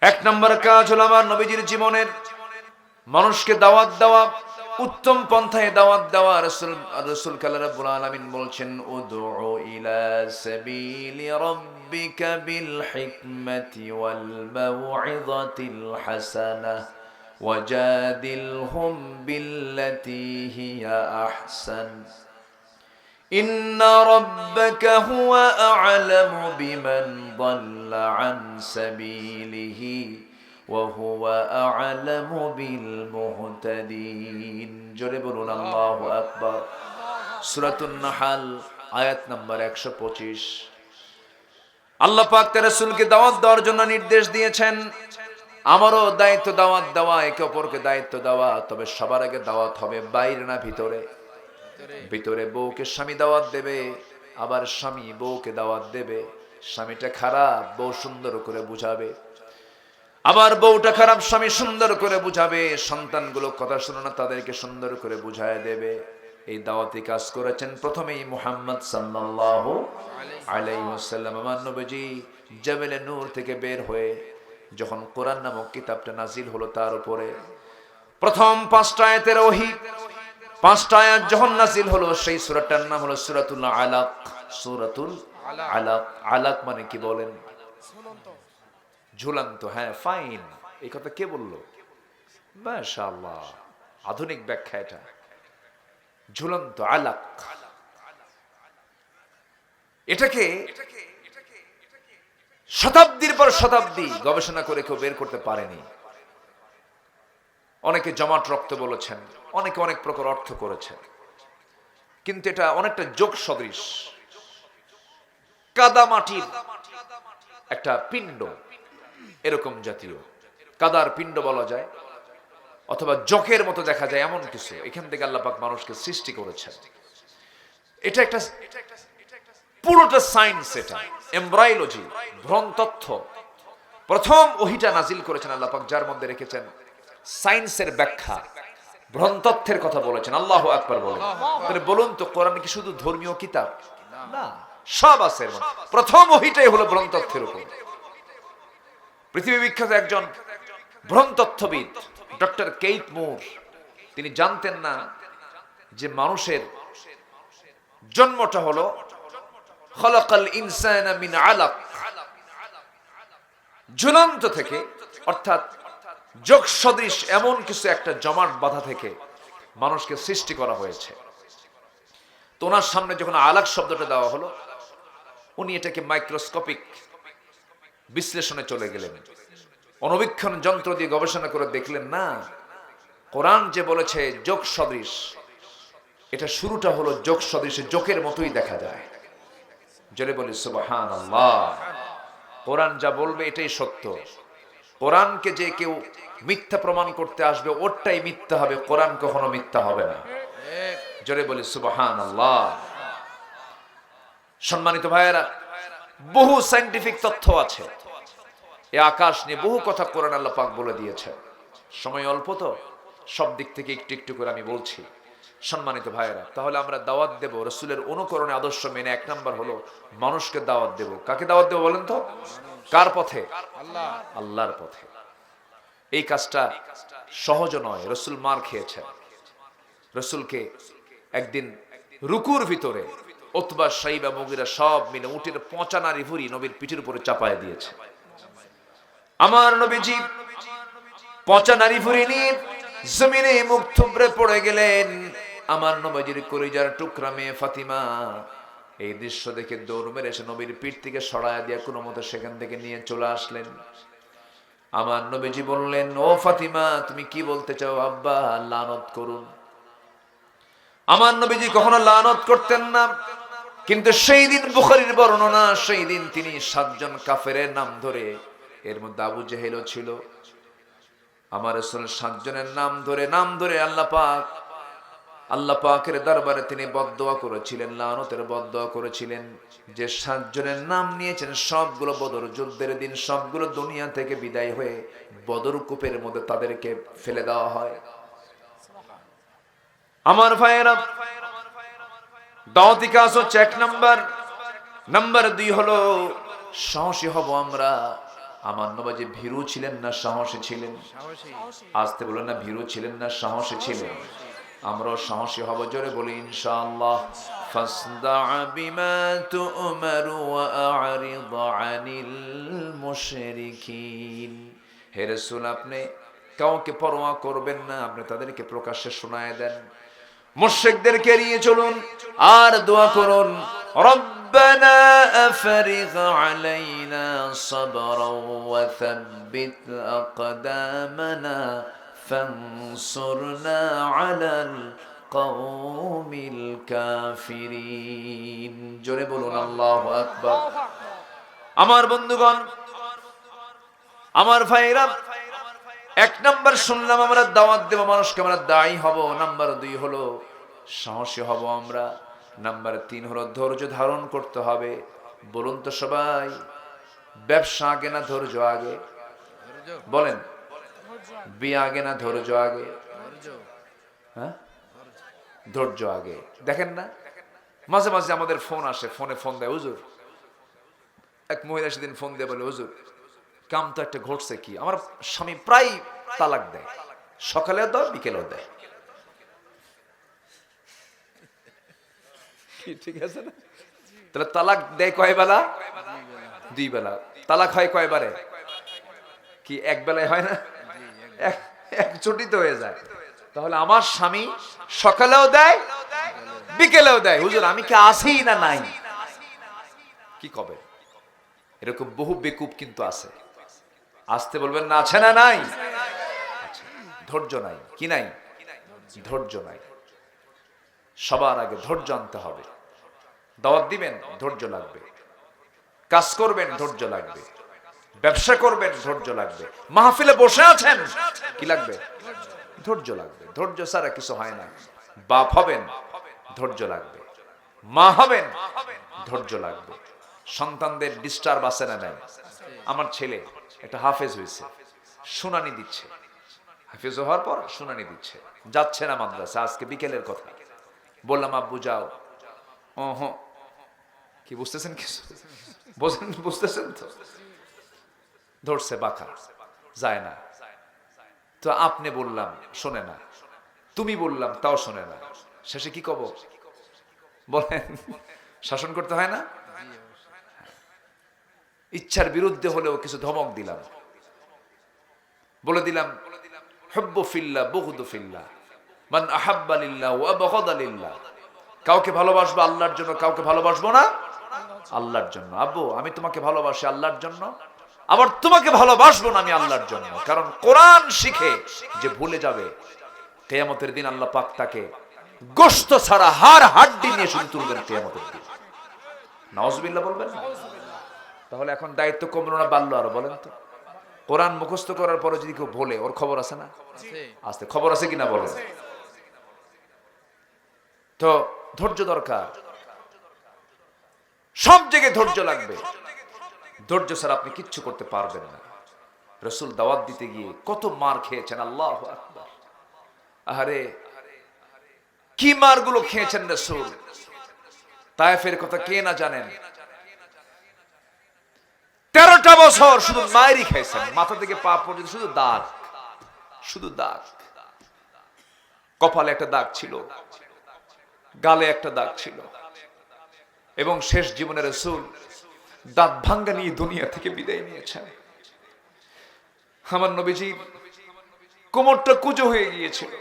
এক নম্বর কাজ হলো আমার নবীজির জীবনের মানুষকে দাওয়াত দেওয়া, উত্তম পন্থায় দাওয়াত দেওয়া। রাসূল রাব্বুল আলামিন বলছেন, উদউ ইলা সাবিলি রাব্বিকা বিল হিকমাতি ওয়াল মাউইযাতিল হাসানাহ ওয়াজাদিলহুম বিল্লাতী হিয়া আহসান ইন্না রাব্বাকা হুয়া আ'লামু বিমান দাল্লা আন সাবিলিহি ওয়া হুয়া আ'লামু বিল মুহতাদিন। জোরে বলুন আল্লাহু আকবার। সূরাতুন নাহাল আয়াত নাম্বার 125। আল্লাহ পাক তার রাসূলকে দাওয়াত দেওয়ার জন্য নির্দেশ দিয়েছেন। আমারও দায়িত্ব দাওয়াত দেওয়া, একে অপরকে দায়িত্ব দেওয়া। তবে সবার আগে দাওয়াত হবে বাইরে না ভিতরে। ভিতরে বউকে স্বামী দাওয়াত দেবে, আবার স্বামী বউকে দাওয়াত দেবে। স্বামীটা খারাপ, বউ সুন্দর করে বুঝাবে। আবার বউটা খারাপ, স্বামী সুন্দর করে বুঝাবে। সন্তানগুলো কথা শুনে না, তাদেরকে সুন্দর করে বুঝায় দেবে। এই দাওয়াতি কাজ করেছেন প্রথমেই মুহাম্মদ সাল্লাল্লাহু আলাইহি ওয়াসাল্লাম। আমার নবীজি জাবেলে নূর থেকে বের হয়ে যখন কোরআন নামক কিতাবটা নাজিল হলো তার উপরে, প্রথম 5টা আয়াতের ওহী, 5টা আয়াত যখন নাজিল হলো, সেই সূরাটার নাম হলো সূরাতুল আলাক। সূরাতুল আলাক। আলাক মানে কি বলেন? ঝুলন্ত। হ্যাঁ, ফাইন। এই কথা কে বলল? মাশাআল্লাহ, আধুনিক ব্যাখ্যা এটা। ঝুলন্ত আলাক। এটাকে শতাব্দীর পর শতাব্দী গবেষণা করে কেউ বের করতে পারেনি। অনেকে জমাট রক্ত বলেছেন, অনেকে অনেক প্রকার অর্থ করেছেন, কিন্তু এটা অনেকটা যোগ সদৃশ। কাদা মাটির একটা পিণ্ড, এরকম জাতীয় কাদার পিণ্ড বলা যায়, অথবা জোকের মতো দেখা যায়, এমন কিছু। এখান থেকে আল্লাহ পাক মানুষকে সৃষ্টি করেছেন। এটা একটা পুরোটা সায়েন্স, এটা এমব্রায়োলজি, ভ্রণতত্ত্ব। প্রথম ওহীটা নাজিল করেছেন আল্লাহ পাক, যার মধ্যে রেখেছেন সায়েন্সের ব্যাখ্যা, ভ্রণতত্ত্বের কথা বলেছেন। আল্লাহু আকবার বলেন। তাহলে বলুন তো, কোরআন কি শুধু ধর্মীয় কিতাব? না, সব আছে। প্রথম ওহীটাই হলো ভ্রণতত্ত্বের উপর। পৃথিবী বিখ্যাত একজন ভ্রণতত্ত্ববিদ ডক্টর কেইট মুর, তিনি জানতেন না যে মানুষের জন্মটা হলো খলাকাল ইনসানা মিন আলাক, ঝুলন্ত থেকে, অর্থাৎ যোগ সদৃশ এমন কিছু একটা জমাট বাঁধা থেকে মানুষকে সৃষ্টি করা হয়েছে। তো ওনার সামনে যখন আলাক শব্দটা দেওয়া হলো, উনি এটাকে মাইক্রোস্কোপিক বিশ্লেষণে চলে গেলেন। অণুবীক্ষণ যন্ত্র দিয়ে গবেষণা করে দেখলেন, না, কোরআন যে বলেছে যোগ সদৃশ, এটা শুরুটা হলো যোগ সদৃশে, যোগের মতোই দেখা যায়। জোরে বলি সুবহানাল্লাহ। কোরআন যা বলবে এটাই সত্য। কোরআনকে যে কেউ মিথ্যা প্রমাণ করতে আসবে, ওরটাই মিথ্যা হবে, কোরআন কখনো মিথ্যা হবে না। জোরে বলি সুবহানাল্লাহ। সম্মানিত ভাইয়েরা, বহু সায়েন্টিফিক তথ্য আছে। এই আকাশ নিয়ে বহু কথা কোরআন আল্লাহ পাক বলে দিয়েছে। সময় অল্প, তো সব দিক থেকে একটু একটু করে আমি বলছি। সম্মানিত ভাইয়েরা, তাহলে আমরা দাওয়াত দেব রাসূলের অনুকরণে, আদর্শ মেনে। এক নাম্বার হলো মানুষকে দাওয়াত দেব। কাকে দাওয়াত দেব বলেন তো? কার পথে? আল্লাহর পথে। এই কাজটা সহজ নয়। রাসূল মার খেয়েছেন। রাসূলকে একদিন রুকুর ভিতরে উতবা, শাইবা, মুগিরা সব মিলে উটের পচা নাড়ি ভুড়ি নবীর পিঠের উপরে চাপায় দিয়েছে। আমার নবীজি পচা নাড়ি ভুড়ি নিয়ে জমিনে মুখ থুবড়ে পড়ে গেলেন। আমার নবীজির কলিজার টুকরা মেয়ে ফাতিমা এই দৃশ্য দেখে দৌড় মেরে এসে নবীর পিঠ থেকে সরায় দিয়ে কোনো মতো সেখান থেকে নিয়ে চলে আসলেন। আমার নবীজি বললেন, ও ফাতিমা, তুমি কি বলতে চাও? আব্বা লানত করুন। আমার নবীজি কখনো লানত করতেন না, কিন্তু সেই দিন বুখারীর বর্ণনা, সেই দিন তিনি 7 জন কাফেরের নাম ধরে, এর মধ্যে আবু জেহেলও ছিল, আমার রাসূল 7 জনের নাম ধরে আল্লাহ পাকের দরবারে তিনি বদদোয়া করেছিলেন, লানতের বদদোয়া করেছিলেন। যে 7 জনের নাম নিয়েছেন, সবগুলো বদর যুদ্ধের দিন, সবগুলো দুনিয়া থেকে বিদায় হয়ে বদর কূপের মধ্যে তাদেরকে ফেলে দেওয়া হয়। আমার ভাইয়েরা, দাওয়াতি কাজ হচ্ছে 1 নাম্বার। নাম্বার 2 হলো সাহসী হব আমরা। আমার নবী ভীরু ছিলেন না সাহসী ছিলেন? আসতে বলেন না, ভীরু ছিলেন না সাহসী ছিলেন? আমরাও সাহসী হব, জোরে বলি ইনশাআল্লাহ। ফাসদা বিমা তু'মারু ওয়া আ'রিদ আনিল মুশরিকিন। হে রাসূল, আপনি কাউকে পরোয়া করবেন না, আপনি তাদেরকে প্রকাশ্যে শোনায় দেন। মুশরিকদেরকে এড়িয়ে চলুন আর দোয়া করুন, রব্বানা আফরিগ আলাইনা সাবরাও ওয়া থাব্বিত আকদামানা ফানসুরনা আলাল কওমিল কাফিরিন। জোরে বলুন আল্লাহু আকবার। আমার বন্ধুগণ, আমার ভাইরা, এক নাম্বার শুনলাম আমরা দাওয়াত দেব মানুষকে, আমরা দায়ী হব। নাম্বার 2 হলো সাহসী হব আমরা। নাম্বার 3 হলো ধৈর্য ধারণ করতে হবে। বলুন তো সবাই, ব্যবসা আগে না ধৈর্য আগে? বলেন, বিয়ে আগে না ধৈর্য আগে? হ্যাঁ, ধৈর্য আগে। দেখেন না, মাঝে মাঝে আমাদের ফোন আসে, ফোন দেয় হুজুর। এক মহিলা সেদিন ফোন দিয়ে বলে, হুজুর কাম তো একটা ঘটছে, কি আমার স্বামী প্রায় তালাক দেয়, সকালেও দেয় বিকেলেও দেয়। ঠিক আছে না? তাহলে তালাক দেয় কয় বেলা? 2 বেলা। তালাক হয় কয়বারে? কি এক বেলায় হয় না? এক চটিতে হয়ে যায়। তাহলে আমার স্বামী সকালেও দেয় বিকেলেও দেয়, হুজুর আমি কি আছি না নাই? কি কবে? এরকম বহু বেকুব কিন্তু আছে। আসতে বলবেন না, আছে না নাই? ধৈর্য নাই। কি নাই? ধৈর্য নাই। সবার আগে ধৈর্য আনতে হবে। দাওয়াত দিবেন, ধৈর্য লাগবে। কাজ করবেন, ধৈর্য লাগবে। ব্যবসা করবেন, ধৈর্য লাগবে। মাহফিলে বসে আছেন, কি লাগবে? ধৈর্য লাগবে। ধৈর্য ছাড়া কিছু হয় না। বাপ হবেন, ধৈর্য লাগবে। মা হবেন, ধৈর্য লাগবে। সন্তানদের ডিস্টার্ব আছে না নাই? আমার ছেলে একটা হাফেজ হয়েছে, শুনানি দিচ্ছে। হাফেজ হওয়ার পর শুনানি দিচ্ছে, যাচ্ছে না মাদ্রাসা। আজকে বিকেলের কথা। বললাম আব্বু যাও। কি বুঝতেছেন? কিছু বুঝতেছেন তো? ধরছে বাঁকা, যায় না। তো আপনি বললাম শোনে না, তুমি বললাম তাও শোনে না। শেষে কি কব বলেন? শাসন করতে হয় না? ইচ্ছার বিরুদ্ধে হলেও কিছু ধমক দিলাম, বলে দিলাম হুব্বু ফিল্লাহ বুগদু ফিল্লাহ, মান আহাব্বা লিল্লাহ ওয়া আবগাদা লিল্লাহ। কাউকে ভালোবাসবো আল্লাহর জন্য, কাউকে ভালোবাসবো না আল্লাহর জন্য। আব্বু আমি তোমাকে ভালোবাসি আল্লাহর জন্য, আবার তোমাকে ভালোবাসবো না আমি আল্লাহর জন্য। কারণ কোরআন শিখে যে ভুলে যাবে, কিয়ামতের দিন আল্লাহ পাক তাকে গোশত ছাড়া হাড় হাড্ডি নিয়ে শুধু তুলবেন কিয়ামতের দিন। নাউজুবিল্লাহ বলবেন না? তাহলে এখন দায়িত্ব কমলো না বাড়লো আরো? বলেন তো। কোরআন মুখস্থ করার পরে যদি কেউ বলে, ওর খবর আছে না? আছে। খবর আছে কিনা বলেন? তো ধৈর্য দরকার, সব জায়গায় ধৈর্য লাগবে। ধৈর্য ছাড়া আপনি কিচ্ছু করতে পারবেন না। রাসূল দাওয়াত দিতে গিয়ে কত মার খেয়েছেন, আল্লাহু আকবার। আরে কি মারগুলো খেয়েছেন রাসূল। তায়েফের কথা কে না জানেন? 13টা বছর শুধু মায়েরই খাইছেন, মাথা থেকে পা পর্যন্ত শুধু দাগ, শুধু দাগ। কপালে একটা দাগ ছিল, গালে একটা দাগ ছিল, এবং শেষ জীবনে রাসূল দাঁত ভাঙ্গা নিয়ে দুনিয়া থেকে বিদায় নিয়েছেন। আমার নবীজি কোমরটা কুঁজো হয়ে গিয়েছিল।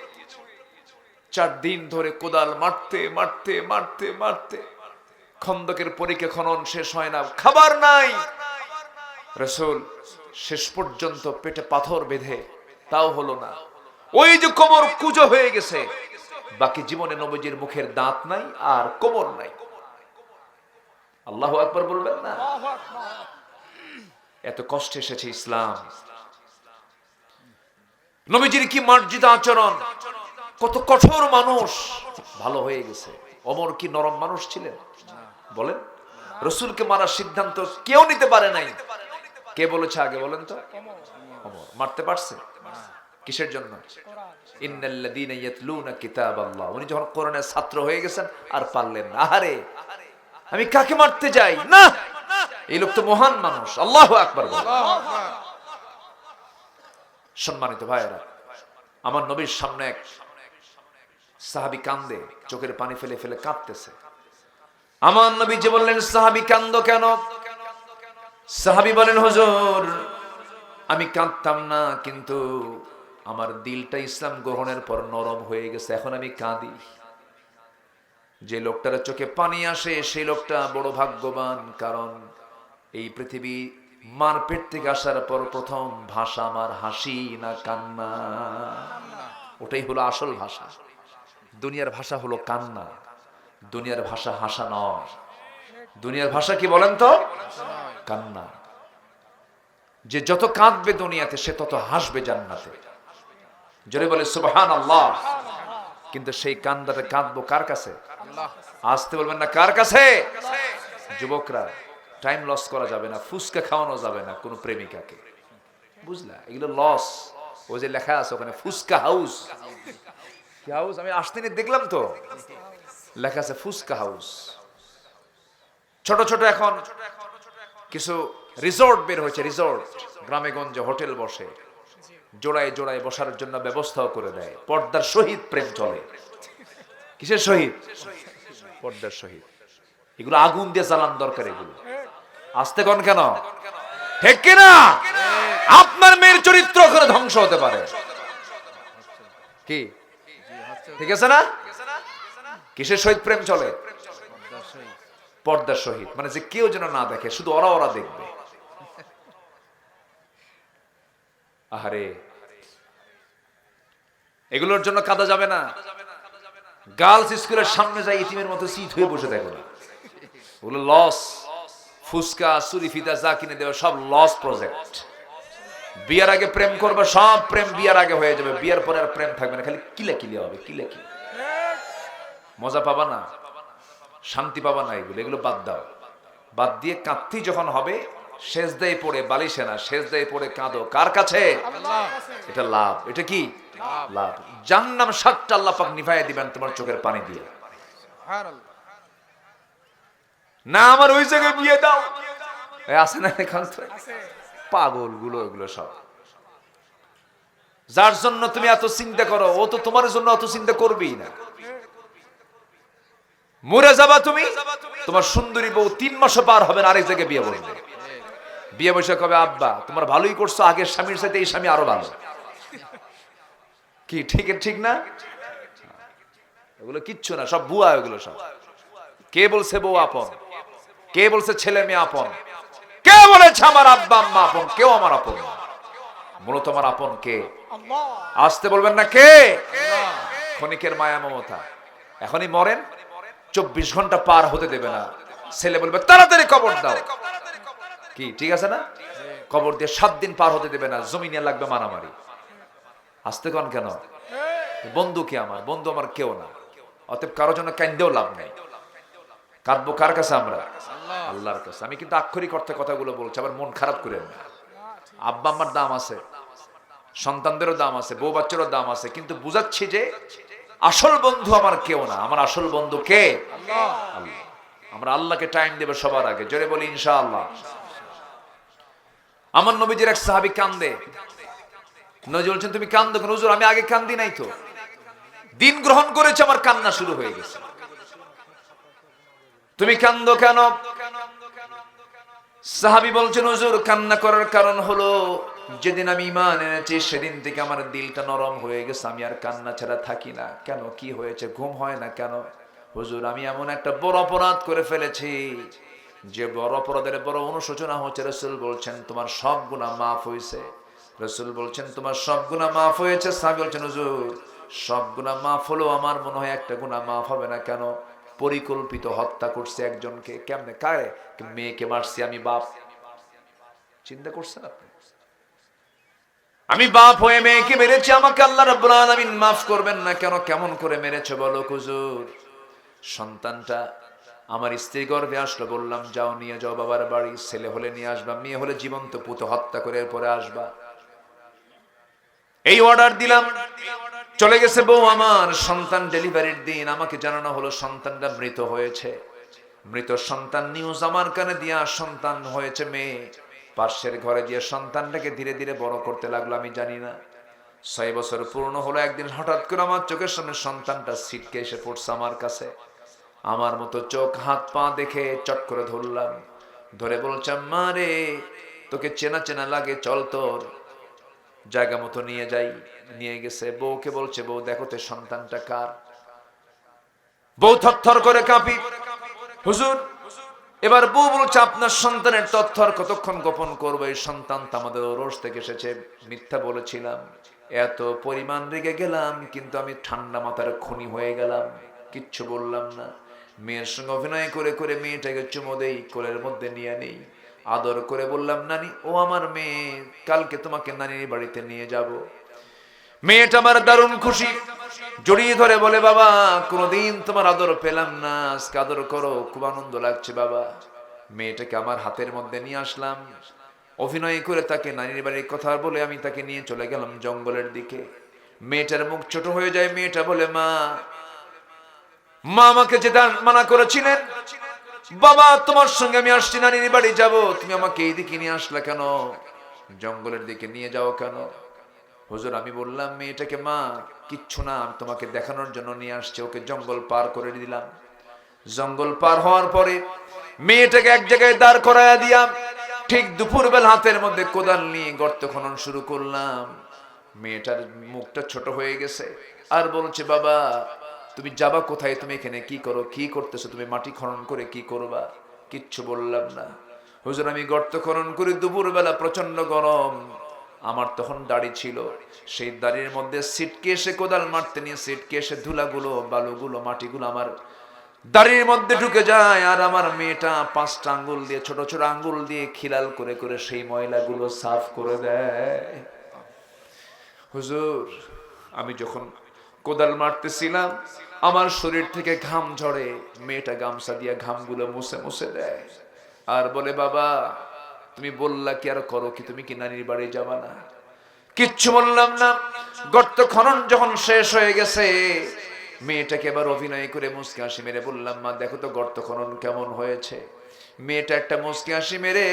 4 দিন ধরে কোদাল মারতে মারতে মারতে মারতে খন্দকের পরীক্ষা খনন শেষ হয় না, খাবার নাই। রাসূল শেষ পর্যন্ত পেটে পাথর বেঁধে, তাও হলো না। ওই যে কোমর কুঁজো হয়ে গেছে, বাকি জীবনে নবীজির মুখের দাঁত নাই আর কোমর নাই। আল্লাহু আকবার বলবেন না? এত কষ্টে এসেছে ইসলাম। নবীজির কি মার্জিত আচরণ, কত কঠোর মানুষ ভালো হয়ে গেছে। ওমর কি নরম মানুষ ছিলেন? বলেন। রাসূলকে মারার সিদ্ধান্ত কেউ নিতে পারে নাই। কে বলেছে আগে বলেন তো? ওমর। মারতে পারছে কিসের জন্য? ইন্নাল্লাযীনা ইয়াতলুনা কিতাবাল্লাহ। উনি যখন কোরআনের ছাত্র হয়ে গেছেন আর পারলেন না। আরে আমি কাকে মারতে যাই না, এই লোক তো মহান মানুষ, আল্লাহু আকবার। সম্মানিত ভাইয়েরা, আমার নবীর সামনে এক সাহাবী কান্দে, চোখের পানি ফেলে ফেলে কাঁদতেছে। আমার নবী যে বললেন, সাহাবী কান্দো কেন? সাহাবী বলেন, হুজুর আমি কাঁদতাম না, কিন্তু আমার দিলটা ইসলাম গ্রহণের পর নরম হয়ে গেছে, এখন আমি কাঁদি। যে লোকটার চোখে পানি আসে সেই লোকটা বড় ভাগ্যবান, কারণ এই পৃথিবী মার পেট থেকে আসার পর প্রথম ভাষা আমার হাসি না কান্না। ওটাই হলো আসল ভাষা। দুনিয়ার ভাষা হলো কান্না, দুনিয়ার ভাষা হাসা নয়। দুনিয়ার ভাষা কি বলেন তো? কান্না। যে যত কাঁদবে দুনিয়াতে সে তত হাসবে জান্নাতে। জোরে বলে সুবহানাল্লাহ। কিন্তু সেই কান্দাটা কাঁদবো কার কাছে? আসতে বলবেন না, কার কাছে? যুবকরা, টাইম লস করা যাবে না, ফুসকা খাওয়ানো যাবে না কোনো প্রেমিকাকে, বুঝলা? এগুলো লস। ওই যে লেখা আছে ওখানে ফুসকা হাউস, কি হাউস? আমি আসতে দেখলাম তো লেখা আছে ফুসকা হাউস। ছোট ছোট এখন কিছু রিসোর্ট বের হয়েছে, রিসোর্ট গ্রামে গঞ্জে হোটেল বসে, জোড়ায় জোড়ায় বসার জন্য ব্যবস্থাও করে দেয়। পর্দার সহিত প্রেম চলে। কিসের সহিত? পর্দার সহিত। এগুলো আগুন দিয়ে জ্বালান দরকার। এগুলো আস্তে কোন কেন? ঠিক কিনা? আপনার মেয়ের চরিত্র ওখানে ধ্বংস হতে পারে। কি ঠিক আছে না? কিসের সহিত প্রেম চলে? পর্দার সহিত। মানে যে কেউ যেন না দেখে, শুধু ওরা ওরা দেখবে। আহারে, এগুলোর জন্য কাঁদা যাবে না। গার্লস স্কুলের সামনে যাই ইতিমের মতো সিট হয়ে বসে দেখো না, ওগুলো লস। ফুসকা সুরি ফিদা যা কিনে দেবে সব লস প্রজেক্ট। বিয়ার আগে প্রেম করবে, সব প্রেম বিয়ার আগে হয়ে যাবে, বিয়ার পরে আর প্রেম থাকবে না, খালি কিলাকিলি হবে, কিলাকিলি। মজা পাবা না, শান্তি পাবা না। এগুলো বাদ দাও। বাদ দিয়ে কাঁদতে যখন হবে, সেজদায় পড়ে, বালিশে না, সেজদায় পড়ে কাঁদো। কার কাছে? এটা লাভ। এটা কি লাভ? জাহান্নাম ৭টা আল্লাহ পাক নিভাইয়া দিবেন তোমার চোখের পানি দিয়ে। না আমার ওই জায়গায় বিয়ে দাও, আছে না এখন পাগল গুলো, এগুলো সব। যার জন্য তুমি এত চিন্তা করো, ও তো তোমার জন্য অত চিন্তা করবেই না। মরে যাবা তুমি, তোমার সুন্দরী বউ ৩ মাসও পার হবে না আরেক জায়গায় বিয়ে বলবে। বিয়ে বসে কবে, আব্বা তোমার ভালোই করছো, আগের স্বামীর সাথে এই স্বামী আরো ভালো। কি ঠিক ঠিক না? এগুলো কিচ্ছু না, সব ভুয়া। এগুলো সব। কে বলছে বউ আপন? কে বলছে ছেলে মেয়ে আপন? কে বলেছে আমার আব্বা আম্মা আপন? কেউ আমার আপন না। মূলত আমার আপন কে? আসতে বলবেন না, কে? ক্ষণিকের মায়া মমতা। এখনই মরেন, 24 ঘন্টা পার হতে দেবে না। ছেলে বলবে তাড়াতাড়ি কবর দাও। কি ঠিক আছে না? কবর দিয়ে 7 দিন পার হতে দেবে না, জমিনে লাগবে মারামারি। আসতে কন কেন? বন্ধু কি আমার? বন্ধু আমার কেউ না। অতএব কারোর জন্য কান্দেও লাভ নেই। কাঁদবো কার কাছে? আমরা আল্লাহর কাছে। আমি কিন্তু আক্ষরিক অর্থে কথাগুলো বলছি, আবার মন খারাপ করেন না। আব্বা আম্মার দাম আছে, সন্তানদেরও দাম আছে, বউ বাচ্চারও দাম আছে, কিন্তু বুঝাচ্ছি যে আসল বন্ধু আমার কেউ না। আমার আসল বন্ধু কে? আল্লাহ। আমরা আল্লাহকে টাইম দেব সবার আগে। জোরে বলি ইনশাআল্লাহ। আমার নবীজির এক সাহাবী কান্দে। নবী বলছেন, তুমি কান্দো কেন? হুজুর আমি আগে কান্দি নাই তো, দিন গ্রহণ করেছে আমার কান্না শুরু হয়ে গেছে। তুমি কান্দো কেন? সাহাবী বলছেন, হুজুর কান্না করার কারণ হলো যেদিন আমি ঈমান এনেছি সেদিন থেকে আমার দিলটা নরম হয়ে গেছে, আমি আর কান্না ছাড়া থাকি না। কেন, কি হয়েছে? ঘুম হয় না কেন? হুজুর আমি এমন একটা বড় অপরাধ করে ফেলেছি, যে বড় অপরাধের বড় অনুশোচনা হচ্ছে। রাসূল বলছেন, তোমার সব গুনাহ মাফ হয়েছে। রাসূল বলছেন, তোমার সব গুনাহ মাফ হয়েছে। সাহাবী বলছেন, হুজুর সব গুনাহ মাফ হলো, আমার মনে হয় একটা গুনাহ মাফ হবে না। কেন? পরিকল্পিত হত্যা করছে একজনকে। কেমনে? কারে? মেয়েকে মারছি আমি, বাপ। চিন্তা করছেন আপনি? আমি বাপ হয়ে মেয়েকে মেরেছি, আমাকে আল্লাহ রাব্বুল আলামিন মাফ করবেন না কেন? কেমন করে মেরেছে বলো? হুজুর সন্তানটা আমার স্ত্রী গর্ভে আসলো, বললাম যাও নিয়ে যাও বাবার বাড়ি, ছেলে হলে নিয়ে আসবা, মেয়ে হলে জীবন্ত পুঁতে হত্যা করে এরপরে আসবা। এই অর্ডার দিলাম, চলে গেছে বউ আমার। সন্তান ডেলিভারির দিন আমাকে জানানো হলো সন্তানটা মৃত হয়েছে। মৃত সন্তান নিউজ আমার কানে দিয়া, সন্তান হয়েছে মেয়ে, পাশের ঘরে দিয়ে সন্তানটাকে ধীরে ধীরে বড় করতে লাগলো। আমি জানি না 6 বছর পূর্ণ হলো, একদিন হঠাৎ করে আমার চোখের সামনে সন্তানটা ছিটকে এসে পড়ছে আমার কাছে। আমার মতো চোখ হাত পা দেখে চট করে ধরলাম, ধরে বলছে মা রে, তোকে চেনা চেনা লাগে, চল তোর জায়গা মতো নিয়ে যাই। নিয়ে গেছে, বউকে বলছে বউ দেখো তো সন্তানটা কার। বউ থরথর করে কাঁপি, হুজুর। এবার বউ বলছে আপনার সন্তানের তথ্য আর কতক্ষণ গোপন করবো, এই সন্তান তো আমাদের ওরস থেকে এসেছে। মিথ্যা বলেছিলাম, এত পরিমাণ রেগে গেলাম, কিন্তু আমি ঠান্ডা মাথার খুনি হয়ে গেলাম, কিচ্ছু বললাম না। মেয়ের সঙ্গে অভিনয় করে করে মেয়েটাকে চুমো দেই, কোলের মধ্যে নিয়ে নেই, আদর করে বললাম নানি ও আমার মেয়ে, কালকে তোমাকে নানির বাড়িতে নিয়ে যাব। মেয়েটা আমার দারুণ খুশি, জড়িয়ে ধরে বলে বাবা কোনোদিন তোমার আদর পেলাম না, আজকে আদর করো, খুব আনন্দ লাগছে বাবা। মেয়েটাকে আমার হাতের মধ্যে নিয়ে আসলাম, অভিনয় করে তাকে নানির বাড়ির কথা বলে আমি তাকে নিয়ে চলে গেলাম জঙ্গলের দিকে। মেয়েটার মুখ ছোট হয়ে যায়, মেয়েটা বলে মা, মা আমাকে যেতে মানা করেছিলেন, বাবা তোমার সঙ্গে আমি আসছি, নানির বাড়ি যাব, তুমি আমাকে এই দিকে নিয়ে আসলা কেন, জঙ্গলের দিকে নিয়ে যাও কেন? হুজুর আমি বললাম মেয়েটাকে মা কিচ্ছু না, আমি তোমাকে দেখানোর জন্য নিয়ে আসছি। ওকে জঙ্গল পার করে দিলাম। জঙ্গল পার হওয়ার পরে মেয়েটাকে এক জায়গায় দাঁড় করায়া দিয়া ঠিক দুপুরবেলা হাতের মধ্যে কোদাল নিয়ে গর্ত খনন শুরু করলাম। মেয়েটার মুখটা ছোট হয়ে গেছে, আর বলছে বাবা তুমি যাবা কোথায়, তুমি এখানে কি করো, কি করতেছো, তুমি মাটি খনন করে কি করবা? কিচ্ছু বললাম না। হুজুর আমি গর্ত খনন করি, দুপুরবেলা প্রচন্ড গরম, আমার তখন দাড়ি ছিল, সেই দাড়ির মধ্যে সিটকে এসে কোদাল মারতে নিয়ে সিটকে এসে ধুলাগুলো, বালুগুলো, মাটিগুলো আমার দাড়ির মধ্যে ঢুকে যায়। আর আমার মেয়েটা 5টা আঙ্গুল দিয়ে, ছোট ছোট আঙ্গুল দিয়ে খিলাল করে করে সেই ময়লাগুলো সাফ করে দেয়। হুজুর আমি যখন কোদাল মারতেছিলাম আমার শরীর থেকে ঘাম ঝরে, মেয়েটা গামছা দিয়ে ঘামগুলো মুছে মুছে দেয়, আর বলে বাবা তুমি বললা কি আর করো কি, তুমি কি নানির বাড়ি যাবা না? কিচ্ছু বললাম না। গর্ত খনন যখন শেষ হয়ে গেছে, মেয়েটাকে এবার অভিনয় করে মুচকি হাসি মেরে বললাম মা দেখো তো গর্ত খনন কেমন হয়েছে। মেয়েটা একটা মুচকি হাসি মেরে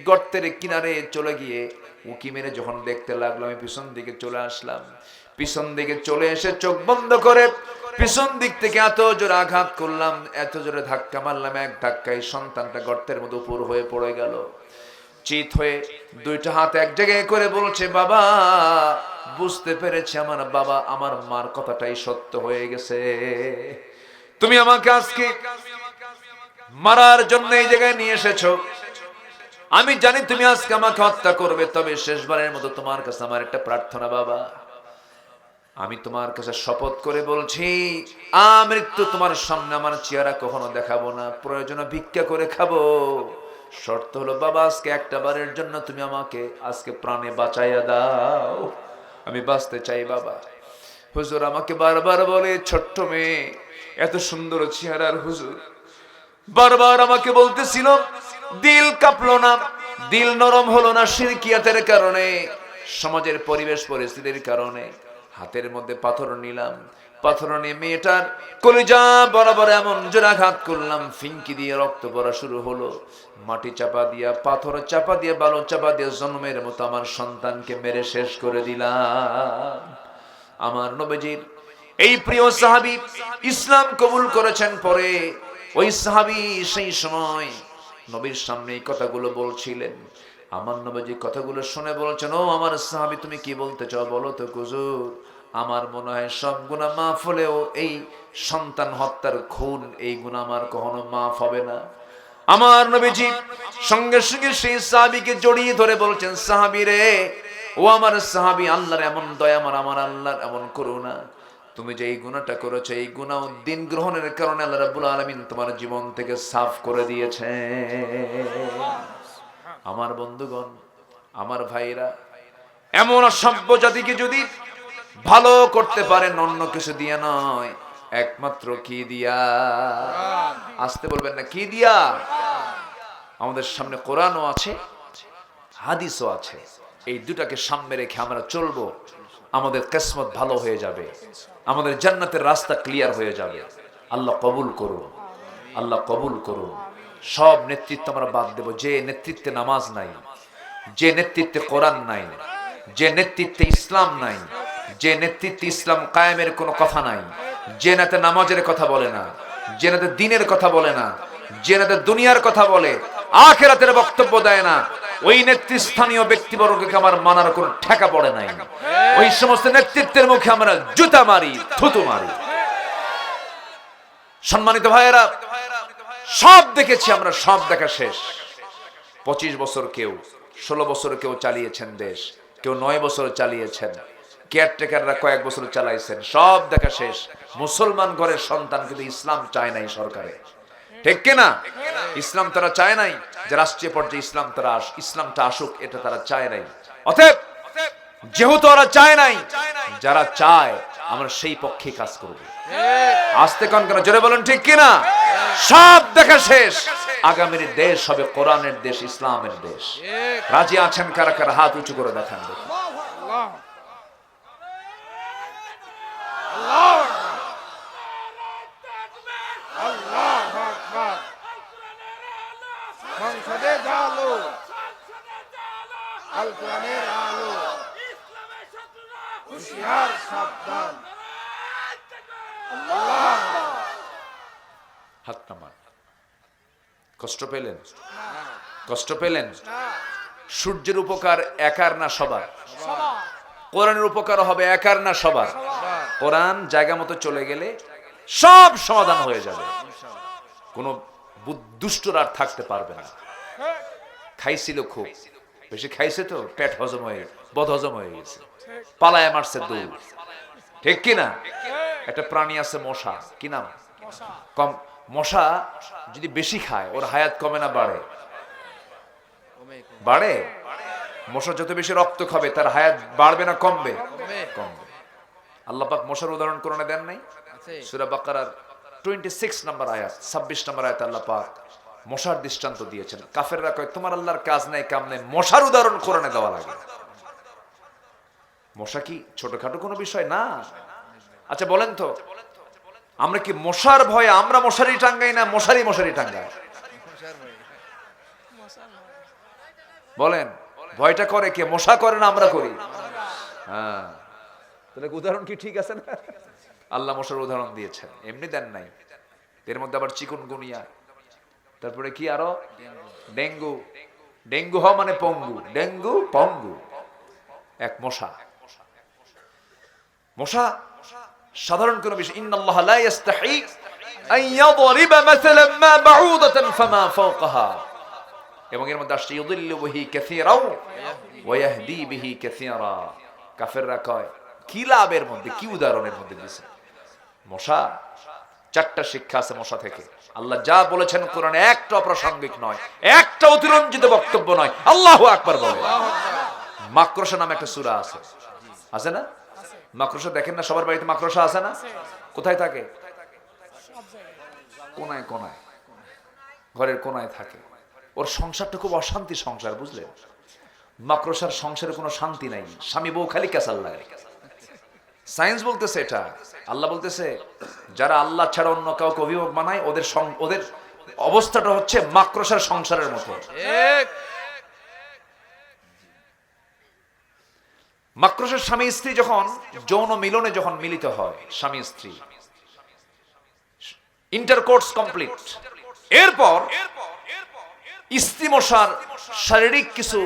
গর্তের কিনারে চলে গিয়ে উকি মেরে যখন দেখতে লাগলো, আমি পিছন দিকে চলে আসলাম। পিছন দিকে চলে এসে চোখ বন্ধ করে পিছন দিক থেকে এত জোরে আঘাত করলাম, এত জোরে ধাক্কা মারলাম, এক ধাক্কায় সন্তানটা গর্তের মধ্যে উপর হয়ে পড়ে গেল। চিত হয়ে 2টা হাত এক জায়গায় করে বলছে বাবা বুঝতে পেরেছি, আমার বাবা আমার মার কথাটাই সত্য হয়ে গেছে, তুমি আমাকে আজকে মারার জন্য এই জায়গায় নিয়ে এসেছো। আমি জানি তুমি আজকে আমাকে হত্যা করবে, তবে শেষবারের মতো তোমার কাছে আমার একটা প্রার্থনা বাবা, আমি তোমার কাছে শপথ করে বলছি মৃত্যু তোমার সামনে আমার চেহারা কখনো দেখাবো না, প্রয়োজনে ভিক্ষা করে খাবো, শর্ত হলো বাবা আজকে একটা বারের জন্য তুমি আমাকে আজকে প্রাণে বাঁচাইয়া দাও, আমি বাঁচতে চাই বাবা। হুজুর আমাকে বারবার বলে ছোট্ট মেয়ে, এত সুন্দর চেহারার হুজুর বারবার আমাকে বলতেছিল, দিল কাঁপলো না, দিল নরম হলো না, শিরকিয়াতের কারণে, সমাজের পরিবেশ পরিস্থিতির কারণে। হাতের মধ্যে পাথর নিলাম, পাথর নিয়ে মেয়েটার কলিজা বরাবর এমন জোরাঘাত করলাম, ফিঙ্কি দিয়ে রক্ত পড়া শুরু হলো। মাটি চাপা দিয়া, পাথর চাপা দিয়ে, বালু চাপা দিয়ে জন্মের মতো আমার সন্তানকে মেরে শেষ করে দিলাম। আমার নবীজির এই প্রিয় সাহাবী ইসলাম কবুল করেছেন পরে, ওই সাহাবী সেই সময় নবীর সামনে এই কথাগুলো বলছিলেন। আমার নবীজি কথাগুলো শুনে বলছেন, ও আমার সাহাবী তুমি কি বলতে চাও বলো তো হুজুর, আমার মনে হয় সব গুনাহ মাফ হলেও এই সন্তান হত্যার খুন, এই গুনাহ আমার কখনো মাফ হবে না। আমার নবীজি সঙ্গে সঙ্গে সেই সাহাবীকে জড়িয়ে ধরে বলছেন, সাহাবী রে, ও আমার সাহাবী, আল্লাহর এমন দয়া, আমার আল্লাহর এমন করুণা, তুমি যে এই গুনাহটা করেছো, এই গুনাহ দিন গ্রহণের কারণে আল্লাহ রাব্বুল আলামিন তোমার জীবন থেকে সাফ করে দিয়েছে। আমার বন্ধুগণ, আমার ভাইরা, এমন অসভ্য জাতিকে যদি ভালো করতে পারেন অন্য কিছু দিয়া নয়, একমাত্র কি দিয়া? আসতে বলবেন না, কি দিয়া? আমাদের সামনে কোরআনও আছে, হাদিসও আছে, এই দুটাকে সামনে রেখে আমরা চলবো, আমাদের কিসমত ভালো হয়ে যাবে, আমাদের জান্নাতের রাস্তা ক্লিয়ার হয়ে যাবে। আল্লাহ কবুল করুন। আল্লাহ কবুল করুন। সব নেতৃত্ব আমরা বাদ দেব, যে নেতৃত্বে নামাজ নাই, যে নেতৃত্বে কোরআন নাই, যে নেতৃত্বে ইসলাম নাই, যে নেতৃত্বে ইসলাম কায়েমের কোনো কথা নাই, যে নেতা নামাজের কথা বলে না, যে নেতা দ্বীনের কথা বলে না, যে নেতা দুনিয়ার কথা বলে, আখিরাতের বক্তব্য দেয় না, ওই নেতৃস্থানীয় ব্যক্তিবর্গকে আমার মানার কোনো ঠেকা পড়ে নাই। ওই সমস্ত নেতৃত্বের মুখে আমরা জুতা মারি, থুতু মারি। সম্মানিত ভাইয়েরা, সব দেখেছি আমরা, সব দেখা শেষ। 25 বছর কেউ, 16 বছর কেউ চালিয়েছেন দেশ, কেউ 9 বছর চালিয়েছেন, কেয়ারটেকাররা কয়েক বছর চালাইছেন, সব দেখা শেষ। মুসলমান ঘরের সন্তান কিন্তু ইসলাম চায় নাই সরকারে, ঠিক কিনা? ইসলাম তারা চায় নাই যে রাষ্ট্রীয় পর্যায়ে ইসলামটা আসুক, এটা তারা চায় নাই। অতএব যেহেতু ওরা চায় নাই, যারা চায় আমরা সেই পক্ষে কাজ করব। আস্তে কন কেন, জোরে বলেন ঠিক কিনা? সব দেখা শেষ। আগামীর দেশ হবে কোরআনের দেশ, ইসলামের দেশ। রাজি আছেন কারা কারা? হাত উঁচু করে দেখান দেখি। সংসদে জালো, আল কোরআনের আলো, হুঁশিয়ার সাবধান। হাত নামান। কষ্ট পেলেন? কষ্ট পেলেন? সূর্যের উপকার একার না সবার? কোরআনের উপকার হবে একার না সবার? কোরআন জায়গা মতো চলে গেলে সব সমাধান হয়ে যাবে, কোন দুষ্টরা আর থাকতে পারবে না। খাইছিল খুব বেশি, খাইছে তো পেট হজম হয়ে বদহজম হয়ে গেছে, পালায় মারছে দৌড়, ঠিক কিনা? একটা প্রাণী আছে মশা, কি নাম? কম। মশা যদি বেশি খায় ওর হায়াত কমে না বাড়ে? বাড়ে। মশা যত বেশি রক্ত খাবে তার হায়াত বাড়বে না কমবে? কমবে। আল্লাহ পাক মশার উদাহরণ কোরআনে দেন নাই? সূরা বাকারার 26 নম্বর আয়াত, 26 নম্বর আয়াতে আল্লাহ পাক মশার দৃষ্টান্ত দিয়েছেন। কাফেররা কয় তোমার আল্লাহর কাজ নাই কাম নাই, মশার উদাহরণ কোরআনে দেওয়া লাগে। মশা কি ছোটখাটো কোনো বিষয় না? আচ্ছা বলেন তো, আমরা কি মশার ভয়ে আমরা মশারি টাঙ্গাই না মশারি টাঙ্গায়? বলেন, ভয়টা করে কে? মশা করে না আমরা করি? হ্যাঁ, তাহলে উদাহরণ কি ঠিক আছে না? আল্লাহ মশার উদাহরণ দিয়েছেন, এমনি দেন নাই। এর মধ্যে আবার চিকুনগুনিয়া, তারপরে কি আরো ডেঙ্গু। ডেঙ্গু হ মানে পঙ্গু, ডেঙ্গু পঙ্গু। এক মশা, মশা সাধারণ কোন বিষয়। ইন্নাল্লাহ লা ইস্তাহি আন ইয়াদরিবা মাসালান মা বাউদাতান ফামা ফাওকাহা। এবং এর মধ্যে আসছে ইউদিল্লু বিহি কাসীরা ওয়া ইয়াহদি বিহি কাসীরা। কাফেররা কয় কি লাভের মধ্যে, কি উদাহরণের মধ্যে দিয়েছে? মশা, 4টা শিক্ষা আছে মশা থেকে। আল্লাহ যা বলেছেন কোরআনে একটা অপ্রাসঙ্গিক নয়, একটা অতিরঞ্জিত বক্তব্য নয়। আল্লাহু আকবার বলে। মাকড়সা নামে একটা সূরা আছে, আছে না? মাকড়সা দেখেন না? সবার বাড়িতে মাকড়সা আছে না? কোথায় থাকে? কোনায় কোনায়, ঘরের কোনায় থাকে। ওর সংসারটা খুব অশান্তি সংসার, বুঝলেন? মাকড়সার সংসারে কোনো শান্তি নাই, স্বামী বউ খালি ক্যাসাল লাগে। সায়েন্স বলতেছে এটা, আল্লাহ বলতেছে যারা আল্লাহ ছাড়া অন্য কাউকে অভিভাবক বানায় ওদের অবস্থাটা হচ্ছে মাকড়সার সংসারের মতো। মাকড়সার স্বামী স্ত্রী যখন যৌন মিলনে যখন মিলিত হয়, স্বামী স্ত্রী ইন্টারকোর্স কমপ্লিট, এরপর স্ত্রী মশার শারীরিক কিছু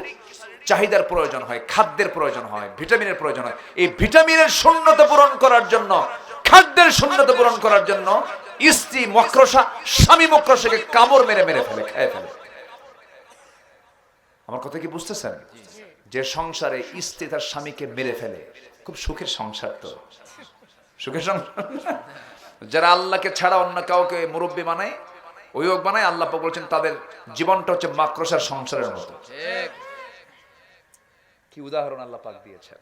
চাহিদার প্রয়োজন হয়, খাদ্যের প্রয়োজন হয়, ভিটামিনের প্রয়োজন হয়। এই ভিটামিনের শূন্যতা পূরণ করার জন্য, খাদ্যের শূন্যতা পূরণ করার জন্য স্ত্রী মাকড়সা স্বামী মাকড়সাকে কামড় মেরে মেরে ফেলে, খেয়ে ফেলে। আমার কথা কি বুঝতেছেন? যে সংসারে স্ত্রী তার স্বামীকে মেরে ফেলে, খুব সুখের সংসার তো, সুখের সংসার। যারা আল্লাহকে ছাড়া অন্য কাউকে মুরব্বী বানায়, অভিভাবক বানায়, আল্লাহ পাক বলেছেন তাদের জীবনটা হচ্ছে মাকড়সার সংসারের মতো। কি উদাহরণ আল্লাহ পাক দিয়েছেন।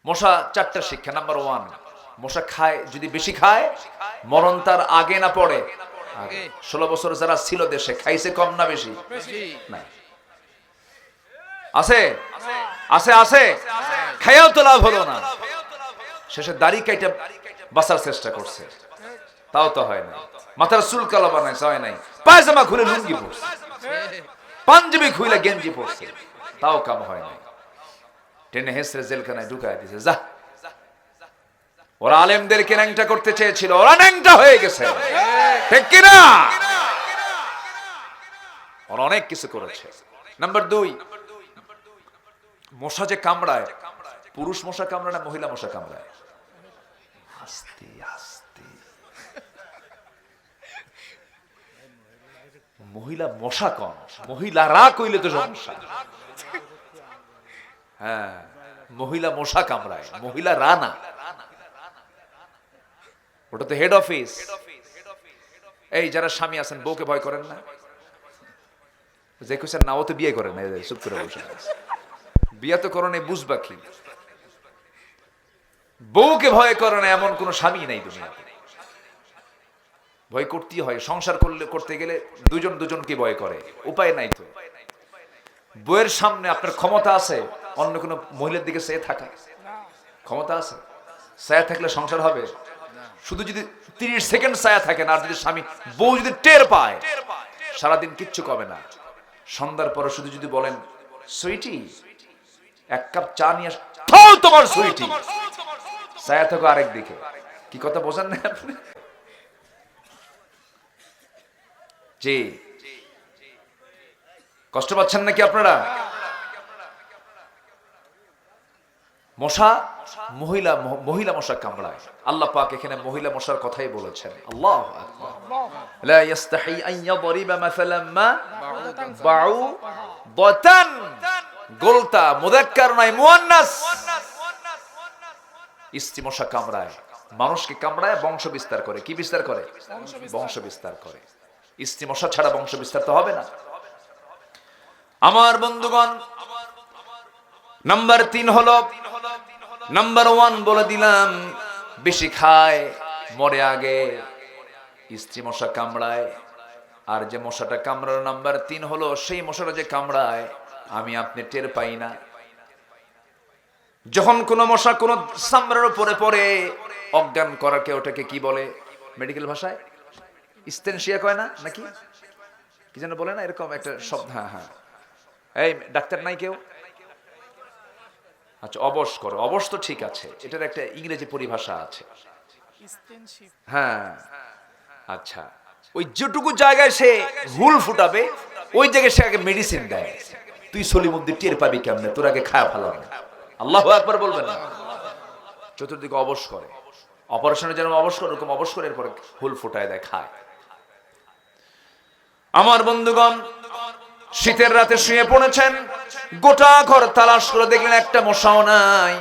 মশা 4টা শিক্ষা। নাম্বার 1, মশা খায়, যদি বেশি খায় মরণ তার আগে না পড়ে? 16 বছর যারা ছিল দেশে খাইছে কম না বেশি? না, আছে আছে আছে, খাইয়াও তো লাভ হলো না। শেষে দাড়ি কাইটা বাঁচার চেষ্টা করছে, তাও তো হয় না। মাথার চুল কালো বানাইছে, হয় নাই। পায়জামা খুলে লুঙ্গি পরছে, পাঞ্জাবি খুলে গেঞ্জি পরছে, তাও কাম হয় নাই। টেনে হেসরে জেলখানায় ঢুকায় দিছে। যা, ওরা আলেমদেরকে ন্যাংটা করতে চেয়েছিল, ওরা ন্যাংটা হয়ে গেছে, ঠিক কিনা? ওরা অনেক কিছু করেছে। নাম্বার 2, মশা যে কামড়ায়, পুরুষ মশা কামড়ায় না মহিলা মশা কামড়ায়? আস্তে আস্তে। মহিলা মশা কম, মহিলারা কইলে তো সমস্যা। হ্যাঁ, মহিলা মশা কামড়ায়, মহিলা রা না। ওটা তো হেড অফিস। এই যারা স্বামী আছেন, বউকে ভয় করেন না? যে কইছেন না, ও তো বিয়ে করেন না, চুপ করে বসে আছে। বিয়ে তো করনে, বুঝবা কি? বউকে ভয় করে না এমন কোন স্বামী নাই দুনিয়াতে। ভয় করতেই হয়, সংসার করতে গেলে দুজন দুজনকে ভয় করে, উপায় নাই তো। বউয়ের সামনে আপনার ক্ষমতা আছে অন্য কোন মহিলার দিকে চেয়ে থাকা? ক্ষমতা আছে? ছায়া থাকলে সংসার হবে? শুধু যদি 30 সেকেন্ড ছায়া থাকে না, আর যদি স্বামী বউ যদি টের পায়, সারাদিন কিচ্ছু কবে না। সন্ধ্যার পরে শুধু যদি বলেন, সুইটি 1 কাপ চা নিয়ে আস, তোমার সুইটি ছায়া থাকো আরেক দিকে। কি কথা বোঝেন না আপনি? জি, কষ্ট পাচ্ছেন নাকি আপনারা? মশা, মহিলা মশা কামড়ায়। আল্লাহ পাক এখানে মহিলা মশার কথাই বলেছেন। আল্লাহু আকবার। লা ইস্তাহি আন ইয়াদরিবা মাসালাম মা বাউদাতান, গোলতা মুযাক্কার নয়, মুয়ান্নাস। স্ত্রী মশা কামড়ায়, মানুষকে কামড়ায়, বংশ বিস্তার করে। কি বিস্তার করে? বংশ বিস্তার করে। স্ত্রী মশা ছাড়া বংশ বিস্তার তো হবে না। আমার বন্ধুগণ, নাম্বার 3 হলো, নাম্বার 1 বলে দিলাম, বেশি খায় মরে আগে, স্ত্রী মশা কামড়ায়। আর যে মশাটা কামড়ার নাম্বার 3 হলো, সেই মশাটা যে কামড়ায় আমি আপনি টের পাই না। যখন কোন মশা কোন চামড়ার উপরে পড়ে, অজ্ঞান করাকে ওটাকে কি বলে মেডিকেল ভাষায়? স্টেনশিয়া কয় না, নাকি কি যেন বলে না, এরকম একটা শব্দ। হ্যাঁ হ্যাঁ, এই ডাক্তার নাই কেউ? আচ্ছা, অবশ করো। অবশ তো ঠিক আছে, এটার একটা ইংরেজি পরিভাষা আছে। হ্যাঁ, আচ্ছা, ওই যেটুকু জায়গায় সে হুল ফুটাবে, ওই জায়গায় সে আগে মেডিসিন দেয়। তুই সলিমুদ্দিন টের পাবি কেমনে? তোর আগে খায়া ভালো না। আল্লাহু আকবার বলবেন না? চতুর্দিকে অবশ করে, অপারেশনের জন্য অবশ করে, ওরকম অবশ করে এরপরে হুল ফুটায় দেয়, খায়। আমার বন্ধুগণ, শীতের রাতে শুয়ে পড়েছেন, গোটা ঘর তালাশ করে দেখলেন একটা মশাও নাই,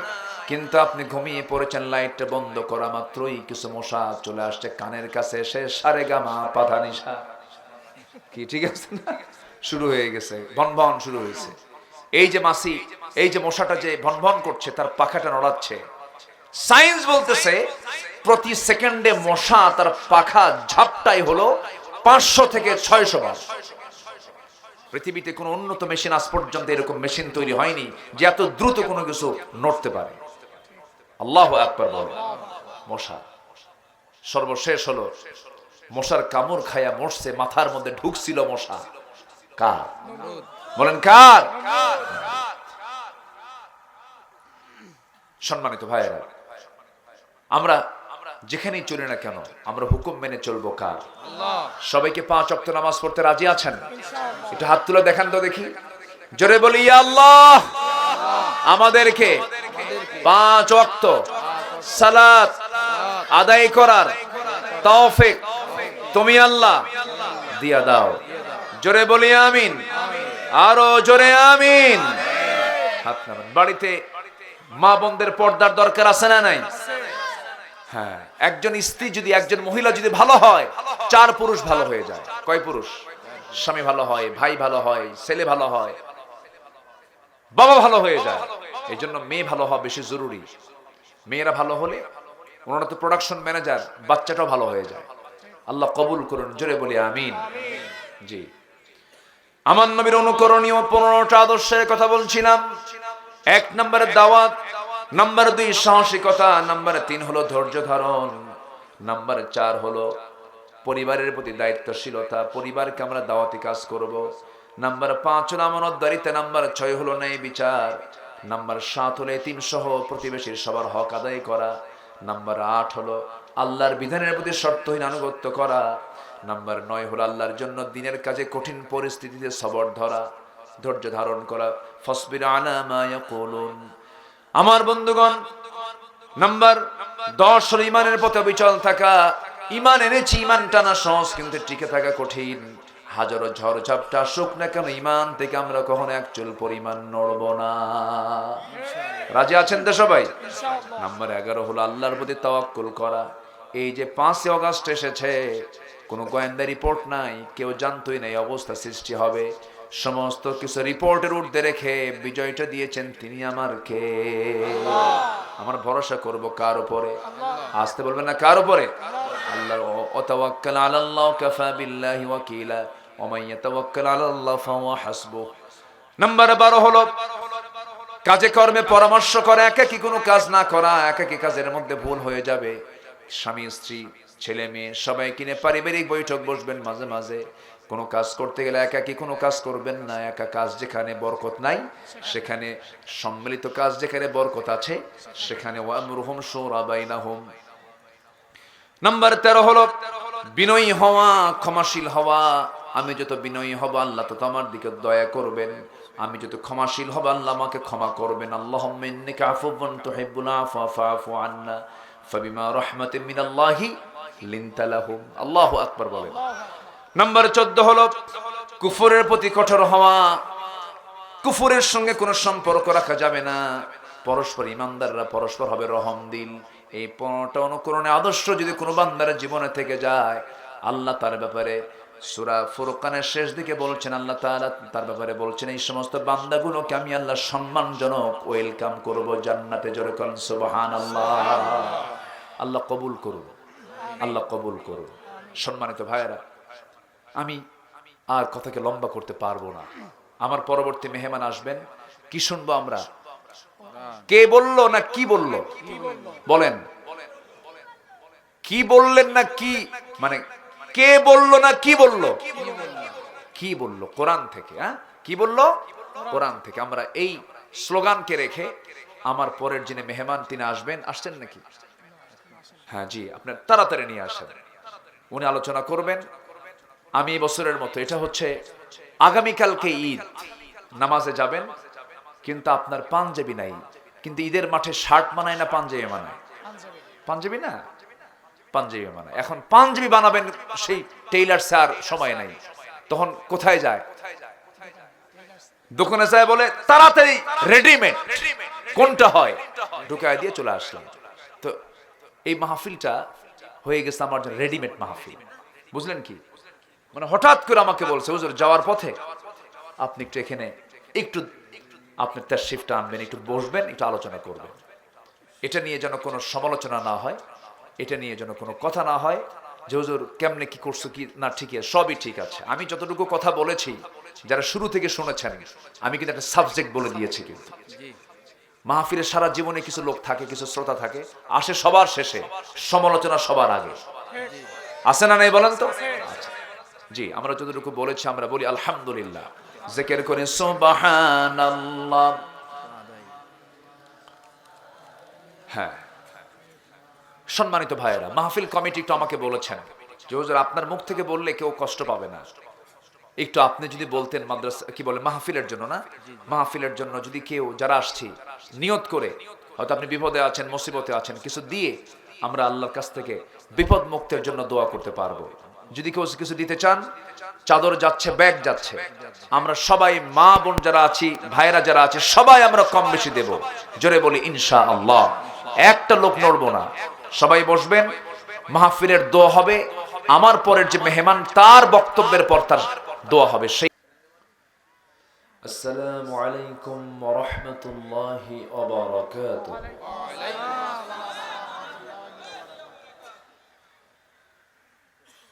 কিন্তু আপনি ঘুমিয়ে পড়েছেন, লাইটটা বন্ধ করা মাত্রই কিছু মশা চলে আসছে কানের কাছে, এসে সারেগামা পাধানিসা। কি ঠিক আছে না? শুরু হয়ে গেছে, ভনভন শুরু হয়েছে। এই যে মাছি, এই যে মশাটা যে ভনভন করছে, তার পাখাটা নড়াচ্ছে। সায়েন্স বলতেছে প্রতি সেকেন্ডে মশা তার পাখা ঝাপটাই হলো 500 থেকে 600 বার। পৃথিবীতে কোনো উন্নত মেশিন আজ পর্যন্ত এরকম মেশিন তৈরি হয়নি যে এত দ্রুত কোনো কিছু নড়তে পারে। আল্লাহু আকবার বল। মশা সর্বশেষ হলো, মশার কামড় খায়া মরছে, মাথার মধ্যে ঢুকছিল মশা। কার? বলেন কার? সম্মানিত ভাইয়েরা, আমরা যেখানেই চলি না কেন, আমরা হুকুম মেনে চলবো কার? সবাইকে 5 ওয়াক্ত নামাজ পড়তে রাজি আছেন? একটু হাত তুলে দেখান তো দেখি, জোরে বলি ইয়া আল্লাহ। আমাদেরকে 5 ওয়াক্ত সালাত আদায় করার তৌফিক তুমি আল্লাহ দিয়া দাও। জোরে বলি আমিন, আরো জোরে আমিন। হাত নামান। বাড়িতে মা বোনদের পর্দার দরকার আছে না নাই? হ্যাঁ, একজন স্ত্রী যদি, একজন মহিলা যদি ভালো হয়, 4 পুরুষ ভালো হয়ে যায়। কয় পুরুষ? স্বামী ভালো হয়, ভাই ভালো হয়, ছেলে ভালো হয়, বাবা ভালো হয়ে যায়। এই জন্য মেয়ে ভালো হওয়া বেশি জরুরি। মেয়েরা ভালো হলে, ওনারা তো প্রোডাকশন ম্যানেজার, বাচ্চাটাও ভালো হয়ে যায়। আল্লাহ কবুল করুন, জোরে বলি আমিন। জি, আমার নবীর অনুকরণীয় 15টা আদর্শের কথা বলছিলাম। 1 নম্বরে দাওয়াত, নাম্বার 2 সাহসিকতা, নাম্বার 3 হলো ধৈর্য ধারণ, নাম্বার 4 হলো পরিবারের প্রতি দায়িত্বশীলতা, পরিবারকে আমরা দাওয়াতি কাজ করব। নাম্বার 5 হলো আমানতদারিতা, নাম্বার 6 হলো ন্যায় বিচার, নাম্বার 7 হলো এতিম সহ প্রতিবেশীর সবার হক আদায় করা, নাম্বার 8 হলো আল্লাহর বিধানের প্রতি শর্তহীন আনুগত্য করা, নাম্বার 9 হলো আল্লাহর জন্য দিনের কাজে কঠিন পরিস্থিতিতে সবর ধরা, ধৈর্য ধারণ করা। ফাসবির আলা মা ইয়াকুলুন। আমার বন্ধুগণ, নাম্বার 10 হলো ইমানের পথে অবিচল থাকা। ইমান এনেছি, ইমান টানা সহজ কিন্তু টিকে থাকা কঠিন। হাজারো ঝড় ঝাপটা আসুক না কেন, ইমান থেকে আমরা কখনো এক চুল পরিমাণ নড়ব না। রাজি আছেন তো সবাই? নাম্বার 11 হলো আল্লাহর প্রতি তাওয়াক্কুল করা। এই যে 5 আগস্ট এসেছে, কোনো গোয়েন্দা রিপোর্ট নাই, কেউ জানতোই না এই অবস্থা সৃষ্টি হবে। সমস্ত কিছু রিপোর্টের ঊর্ধ্বে রেখে বিজয়টা দিয়েছেন তিনি আমার কে। আমার ভরসা করব কার উপরে? আসতে বলবেন না, কার উপরে? আল্লাহ। ওয়াতাওয়াক্কাল আলাল্লাহ কাফা বিল্লাহি ওয়াকিলা ওয়া মান ইয়াতাওয়াক্কাল আলাল্লাহ ফাহুয়া হাসবুহ। নাম্বার 12 হলো কাজে কর্মে পরামর্শ করা, একাকী কোনো কাজ না করা। একাকী কাজের মধ্যে ভুল হয়ে যাবে। স্বামী স্ত্রী ছেলে মেয়ে সবাই কিনে পারিবারিক বৈঠক বসবেন মাঝে মাঝে। কোনো কাজ করতে গেলে একাকী কোনো কাজ করবেন না। একা কাজ যেখানে বরকত নাই, সেখানে সম্মিলিত কাজ যেখানে বরকত আছে, সেখানে ওয়ামরুহুম শুরা বাইনাহুম। নাম্বার 13 হলো বিনয়ী হওয়া, ক্ষমাশীল হওয়া। আমি যত বিনয়ী হব, আল্লাহ তত আমার দিকে দয়া করবেন। আমি যত ক্ষমাশীল হব, আল্লাহ আমাকে ক্ষমা করবেন। আল্লাহুম্মা ইন্নাকা আফুউন তুহিব্বুল আফওয়া ফাআফু আন্না ফাবিমা রাহমাতিন মিনাল্লাহি লিনতা লাহুম। আল্লাহু আকবার বলেন। নাম্বার 14 হলো কুফরের প্রতি কঠোর হওয়া। কুফরের সঙ্গে কোনো সম্পর্ক রাখা যাবে না। পরস্পর ইমানদাররা পরস্পর হবে রহমদিল। এই 15টা অনুকরণে আদর্শ যদি কোনো বান্দার জীবনে থেকে যায়, আল্লাহ তার ব্যাপারে সূরা ফুরকানের শেষ দিকে বলছেন, আল্লাহ তাআলা তার ব্যাপারে বলছেন, এই সমস্ত বান্দাগুলোকে আমি আল্লাহ সম্মানজনক ওয়েলকাম করব জান্নাতে। জোরে বলেন সুবহানাল্লাহ। আল্লাহ কবুল করুন, আল্লাহ কবুল করুন। সম্মানিত ভাইয়েরা, আমি আর কথাকে লম্বা করতে পারবো না। আমার পরবর্তী মেহমান আসবেন, কি শুনবো আমরা? কে বললো না কি বললো? বলেন, কি বললেন না কি? মানে কে বললো না কি বললো? কি বললো? কোরআন থেকে। হ্যাঁ, কি বললো? কোরআন থেকে। আমরা এই স্লোগানকে রেখে আমার পরের যিনি মেহমান তিনি আসবেন। আসছেন নাকি? হ্যাঁ জি, আপনার তাড়াতাড়ি নিয়ে আসেন। উনি আলোচনা করবেন। আমি এই বছরের মতো, এটা হচ্ছে আগামীকালকে ঈদ, নামাজে যাবেন কিন্তু আপনার পাঞ্জাবি নাই। কিন্তু ঈদের মাঠে শার্ট মানায় না পাঞ্জাবি মানায়? পাঞ্জাবি না, পাঞ্জাবি মানায়। এখন পাঞ্জাবি বানাবেন, সেই টেইলার স্যার সময় নাই। তখন কোথায় যায়? দোকানে যায়, বলে তাড়াতাড়ি রেডিমেড কোনটা হয় ঢুকায় দিয়ে চলে আসলাম। তো এই মাহফিলটা হয়ে গেছে আমার জন্য রেডিমেড মাহফিল। বুঝলেন কি? মানে হঠাৎ করে আমাকে বলছে, হুজুর যাওয়ার পথে আপনি একটু এখানে একটু আপনার তার শিফটটা আনবেন, একটু বসবেন, একটু আলোচনা করবেন। এটা নিয়ে যেন কোনো সমালোচনা না হয়, এটা নিয়ে যেন কোনো কথা না হয় যে হুজুর কেমনে কি করছো কি না। ঠিক আছে, সবই ঠিক আছে। আমি যতটুকু কথা বলেছি, যারা শুরু থেকে শুনেছেন, আমি কিন্তু একটা সাবজেক্ট বলে দিয়েছি। কিন্তু মাহফিলের সারা জীবনে কিছু লোক থাকে, কিছু শ্রোতা থাকে, আসে সবার শেষে, সমালোচনা সবার আগে। আছে না নাই বলেন তো? আচ্ছা জি, আমরা যতটুকু বলেছি আমরা বলি আলহামদুলিল্লাহ, জিকির করি সুবহানাল্লাহ। হ্যাঁ, সম্মানিত ভাইয়েরা, মাহফিল কমিটি একটু আমাকে বলেছেন যে হুজুর আপনার মুখ থেকে বললে কেউ কষ্ট পাবে না, একটু আপনি যদি বলতেন মাদ্রাসা কি বলে মাহফিলের জন্য না, মাহফিলের জন্য যদি কেউ যারা আসছি নিয়ত করে, হয়তো আপনি বিপদে আছেন, মুসিবতে আছেন, কিছু দিয়ে আমরা আল্লাহর কাছ থেকে বিপদ মুক্তের জন্য দোয়া করতে পারবো। যদি কেউ কিছু দিতে চান, চাদর যাচ্ছে, ব্যাগ যাচ্ছে, আমরা সবাই মা বোন যারা আছি, ভাইরা যারা আছে, সবাই আমরা কম বেশি দেব। জোরে বলি ইনশাআল্লাহ। একটা লোক নড়বো না, সবাই বসবেন, মাহফিলের দোয়া হবে। আমার পরের যে মেহমান, তার বক্তব্যের পর তার দোয়া হবে। সেই আসসালামু আলাইকুম ওয়া রাহমাতুল্লাহি ওয়া বারাকাতুহু।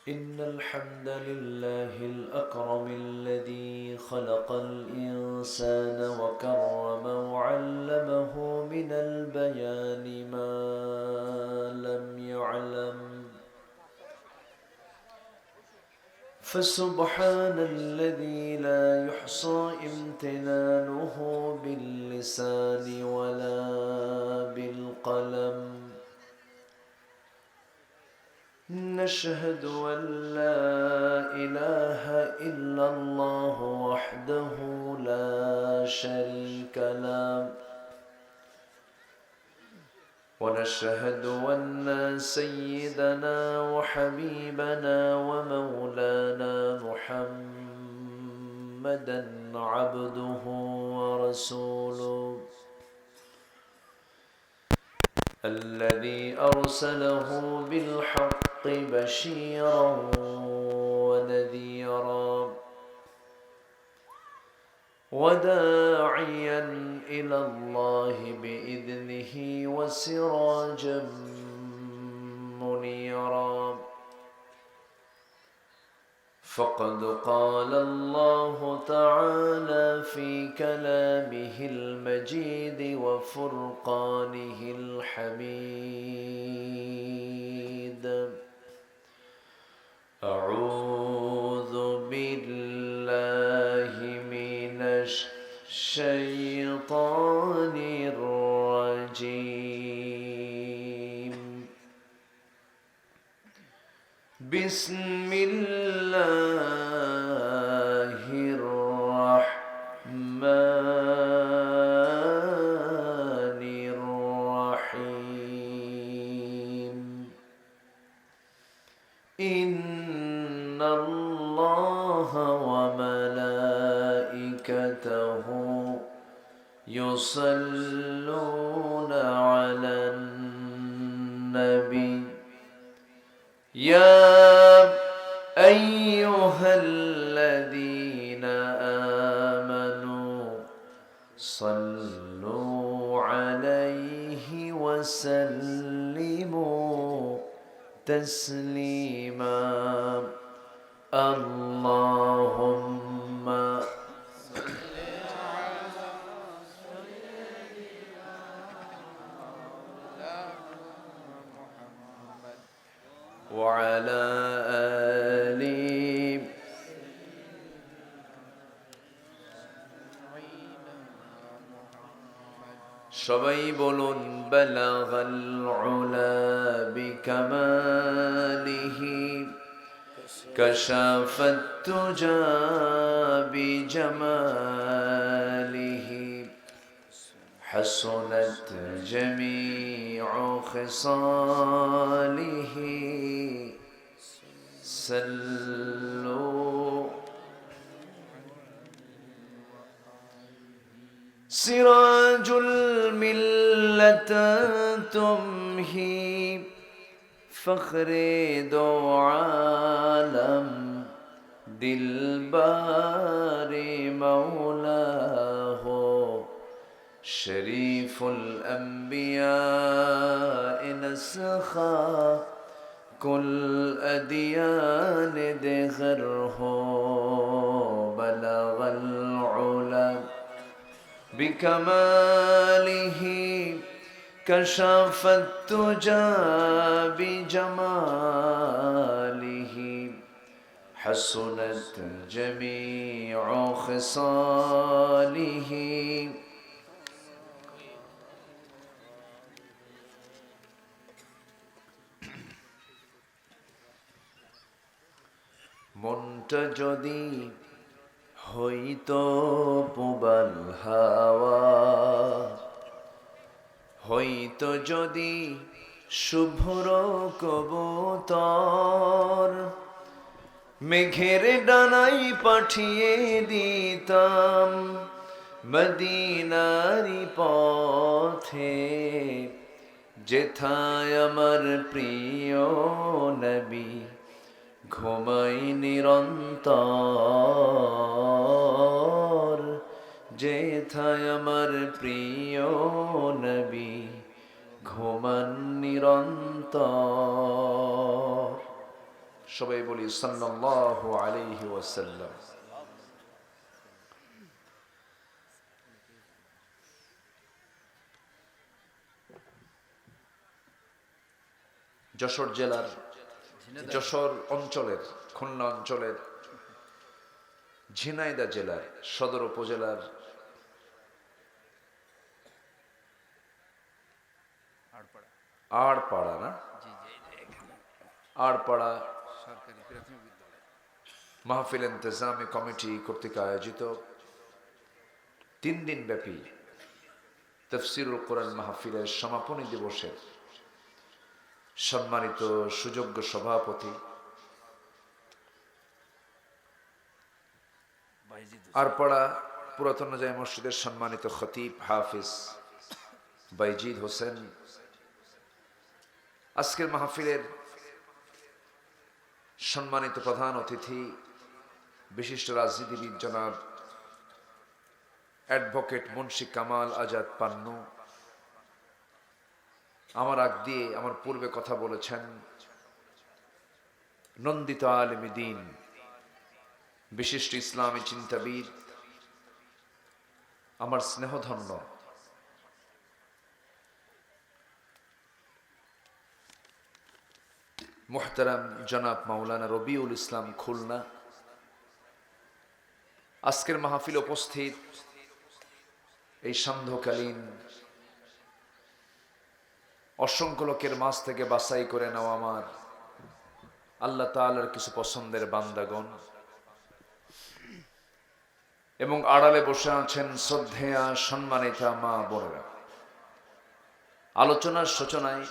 إن الحمد لله الأكرم الذي خلق الإنسان وكرم وعلمه من البيان ما لم يعلم فسبحان الذي لا يحصى امتنانه باللسان ولا بالقلم. نشهد أن لا إله إلا الله وحده لا شريك له، ونشهد أن سيدنا وحبيبنا ومولانا محمدا عبده ورسوله الذي أرسله بالحق بشيرا ونذيرا وداعيا إلى الله بإذنه وسراجا منيرا. فقد قال الله تعالى في كلامه المجيد وفرقانه الحميد: أعوذ بالله من الشيطان الرجيم. بسم الله الرحمن الرحيم. إن الله وملائكته يصلون على النبي يا أيها الذين آمنوا صلوا عليه وسلموا تسليما. اللهم وعلى آل সবাই বলুন বালাগাল উলা বিকামালিহি কাশাফাত তুজা বিজামালিহি حسنت جميع خصاله صلوا. سراج الملة تمهي فخر دو عالم دلبار مولاه شريف الأنبياء نسخا كل أديان دغره بلغ العلا بكماله كشف التجى بجماله حسنت جميع خصاله. মনটা যদি হইতো পুবাল হাওয়া, হইতো যদি শুভ্র কবুতর, মেঘের ডানাই পাঠিয়ে দিতাম মদিনারি পথে, যেথায় আমার প্রিয় নবী ঘুমাই নিরন্তর, যেথায় আমার প্রিয় নবী ঘুমান নিরন্তর। সবাই বলি সাল্লাল্লাহু আলাইহি ওয়াসাল্লাম। যশোর জেলার, যশোর অঞ্চলের, খুলনা অঞ্চলের ঝিনাইদহ জেলার সদর উপজেলার আড়পাড়া না আড়পাড়া মাহফিল ইন্তেজামি কমিটি কর্তৃক আয়োজিত 3 দিন ব্যাপী তাফসীরুল কোরআন মাহফিলের সমাপনী দিবসের সম্মানিত সুযোগ্য সভাপতি আরপাড়া পুরাতন জামে মসজিদের সম্মানিত খতিব হাফিজ বাইজিদ হোসেন, আজকের মাহফিলের সম্মানিত প্রধান অতিথি বিশিষ্ট রাজনীতিবিদ জনাব অ্যাডভোকেট মুন্সি কামাল আজাদ পান্নু, আমার আগ দিয়ে আমার পূর্বে কথা বলেছেন নন্দিত আলেম দ্বীন, বিশিষ্ট ইসলামী চিন্তাবিদ, আমার স্নেহধন্য মুহতারাম জনাব মাওলানা রবিউল ইসলাম খুলনা, আজকের মাহফিল উপস্থিত এই সান্ধ্যকালীন অসংখ্য লোকের মাঝ থেকে বাছাই করে নেওয়া আমার আল্লাহ তাআলার কিছু পছন্দের বান্দাগণ এবং আড়ালে বসে আছেন শ্রদ্ধেয়া সম্মানিতা মা বোনেরা। আলোচনার সূচনায়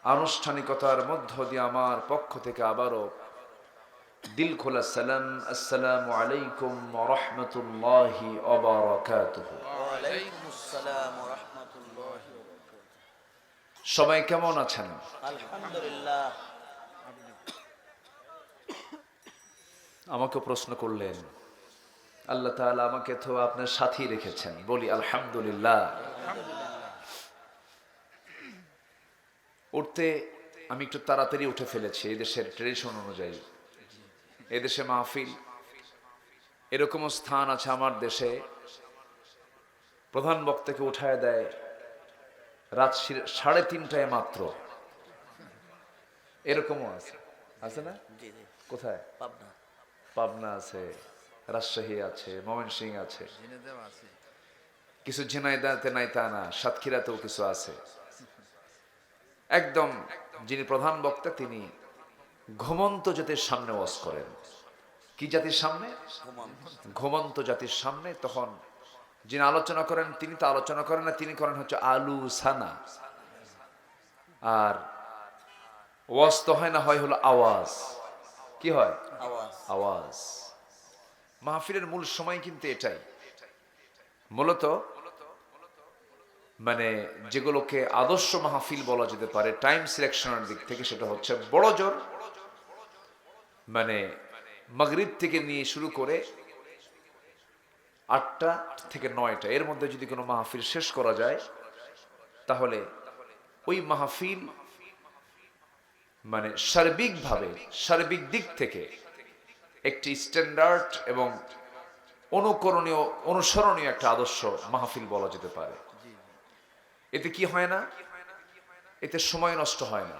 আনুষ্ঠানিকতার মধ্য দিয়ে আমার পক্ষ থেকে আবারও দিল খোলা সালাম, আসসালামু আলাইকুম ওয়া রাহমাতুল্লাহি ওয়া বারাকাতুহু। ওয়ালাইকুমুস সালাম ওয়া রাহমাতুল্লাহি ওয়া বারাকাতুহু। সবাই কেমন আছেন? আলহামদুলিল্লাহ। আমাকে প্রশ্ন করলেন, আল্লাহ তাআলা আমাকে তো আপনার সাথী রেখেছেন, বলি আলহামদুলিল্লাহ। উঠতে আমি একটু তাড়াতাড়ি উঠে ফেলেছি এই দেশের ট্রেডিশন অনুযায়ী। এদেশে মাহফিল এরকমও স্থান আছে আমার দেশে, প্রধান বক্তাকে উঠায় দেয় রাত 3:30টায় মাত্র, এরকমও আছে, আছে না? জি জি, কোথায়? পাবনা। পাবনা আছে, রাজশাহী আছে, ময়মনসিংহ আছে, কিছু ঝিনাইদহতে নাই তা না, সাতক্ষীরাতেও কিছু আছে। একদম যিনি প্রধান বক্তা তিনি ঘুমন্ত জাতির সামনে ওয়াজ করেন। কি জাতির সামনে? ঘুমন্ত জাতির সামনে। তখন যিনি আলোচনা করেন তিনি তো আলোচনা করেন না, তিনি করেন হচ্ছে আলু সানা, আর ওয়াজ তো হয় না, হয় হলো আওয়াজ। কি হয়? আওয়াজ। আওয়াজ। মাহফিলের মূল সময় কিন্তু এটাই, মূলত মানে যেগুলোকে আদর্শ মাহফিল বলা যেতে পারে টাইম সিলেকশনের দিক থেকে, সেটা হচ্ছে বড় জোর মানে মাগরিব থেকে নিয়ে শুরু করে 8টা থেকে 9টা এর মধ্যে যদি কোনো মাহফিল শেষ করা যায়, তাহলে ওই মাহফিল মানে সার্বিকভাবে সার্বিক দিক থেকে একটি স্ট্যান্ডার্ড এবং অনুকরণীয় অনুসরণীয় একটা আদর্শ মাহফিল বলা যেতে পারে। এতে কি হয় না? এতে সময় নষ্ট হয় না,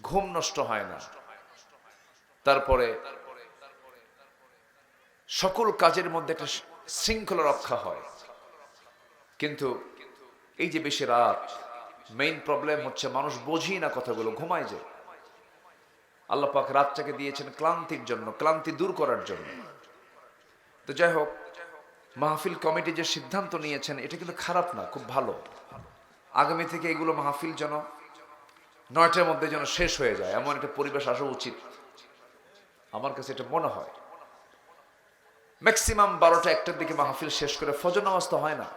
ঘুম নষ্ট হয় না, তারপরে সকল কাজের মধ্যে একটা শৃঙ্খলা রক্ষা হয়। কিন্তু এই যে বেশি রাত, মেইন প্রবলেম হচ্ছে মানুষ বোঝি না কথাগুলো, ঘুমায় যায়। আল্লাহ পাক রাতটাকে দিয়েছেন ক্লান্তির জন্য, ক্লান্তি দূর করার জন্য। তো যাই হোক, মাহফিল কমিটি যে সিদ্ধান্ত নিয়েছেন এটা কিন্তু খারাপ না, খুব ভালো। আগামী থেকে এগুলো মাহফিল যেন 9টার মধ্যে যেন শেষ হয়ে যায়, এমন একটা পরিবেশ আসা উচিত, আমার কাছে এটা মনে হয়। ম্যাক্সিমাম 12টা 1টার দিকে মাহফিল শেষ করে ফজর নামাজ তো হয় না,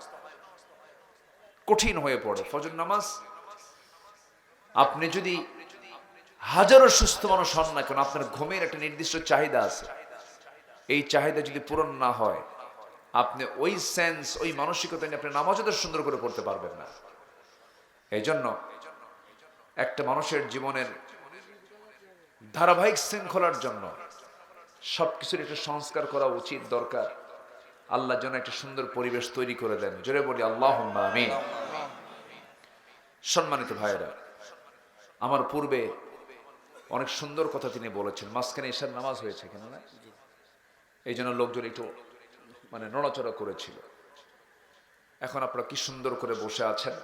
কঠিন হয়ে পড়ে ফজর নামাজ। আপনি যদি হাজারো সুস্থ মানুষ হন না কেন, আপনার ঘুমের একটা নির্দিষ্ট চাহিদা আছে, এই চাহিদা যদি পূরণ না হয়, আপনি ওই সেন্স ওই মানসিকতা নিয়ে আপনি নামাজও তো সুন্দর করে পড়তে পারবেন না। এই জন্য একটা মানুষের জীবনের ধারাবাহিক শৃঙ্খলার জন্য সবকিছুর একটা সংস্কার করা উচিত, দরকার। আল্লাহ যেন একটা সুন্দর পরিবেশ তৈরি করে দেন, জোরে বলি আল্লাহুম্মা আমিন। সম্মানিত ভাইয়েরা, আমার পূর্বে অনেক সুন্দর কথা তিনি বলেছেন। মাঝখানে ঈশার নামাজ হয়েছে কেন না? এই জন্য লোকজন একটু নড়াচড়া করেছিল। এখন আপনারা কি সুন্দর করে বসে আছেন।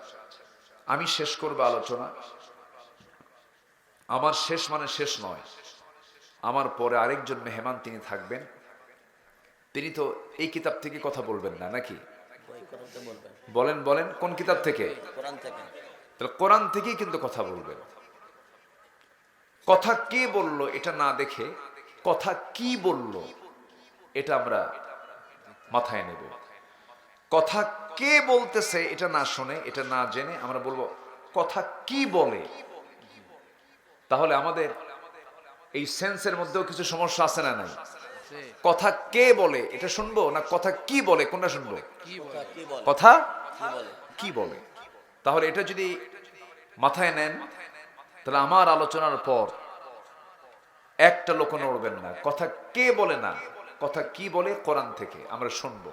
আমি শেষ করব আলোচনা। আমার শেষ শেষ নয়, আমার পরে আরেকজন মেহমান তিনি থাকবেন। তিনি তো এই কিতাব থেকে কথা বলবেন না নাকি? বলেন বলেন, কোন কিতাব থেকে? কোরআন থেকে। তাহলে কোরআন থেকেই কিন্তু কথা বলবেন। কথা কে বলল এটা না দেখে কথা কি বলল এটা আমরা মাথায় নেব। কথা কে বলতেছে এটা না শুনে, এটা না জেনে আমরা বলবো কথা কি বলে। তাহলে আমাদের এই সেন্সের মধ্যেও কিছু সমস্যা আছে না নাই? কথা কে বলে এটা শুনবো না কথা কি বলে কোনটা শুনবো? কথা কি বলে। তাহলে এটা যদি মাথায় নেন তাহলে আমার আলোচনার পর একটা লোক নড়বেন না। কথা কে বলে না, কথা কি বলে কোরআন থেকে আমরা শুনবো।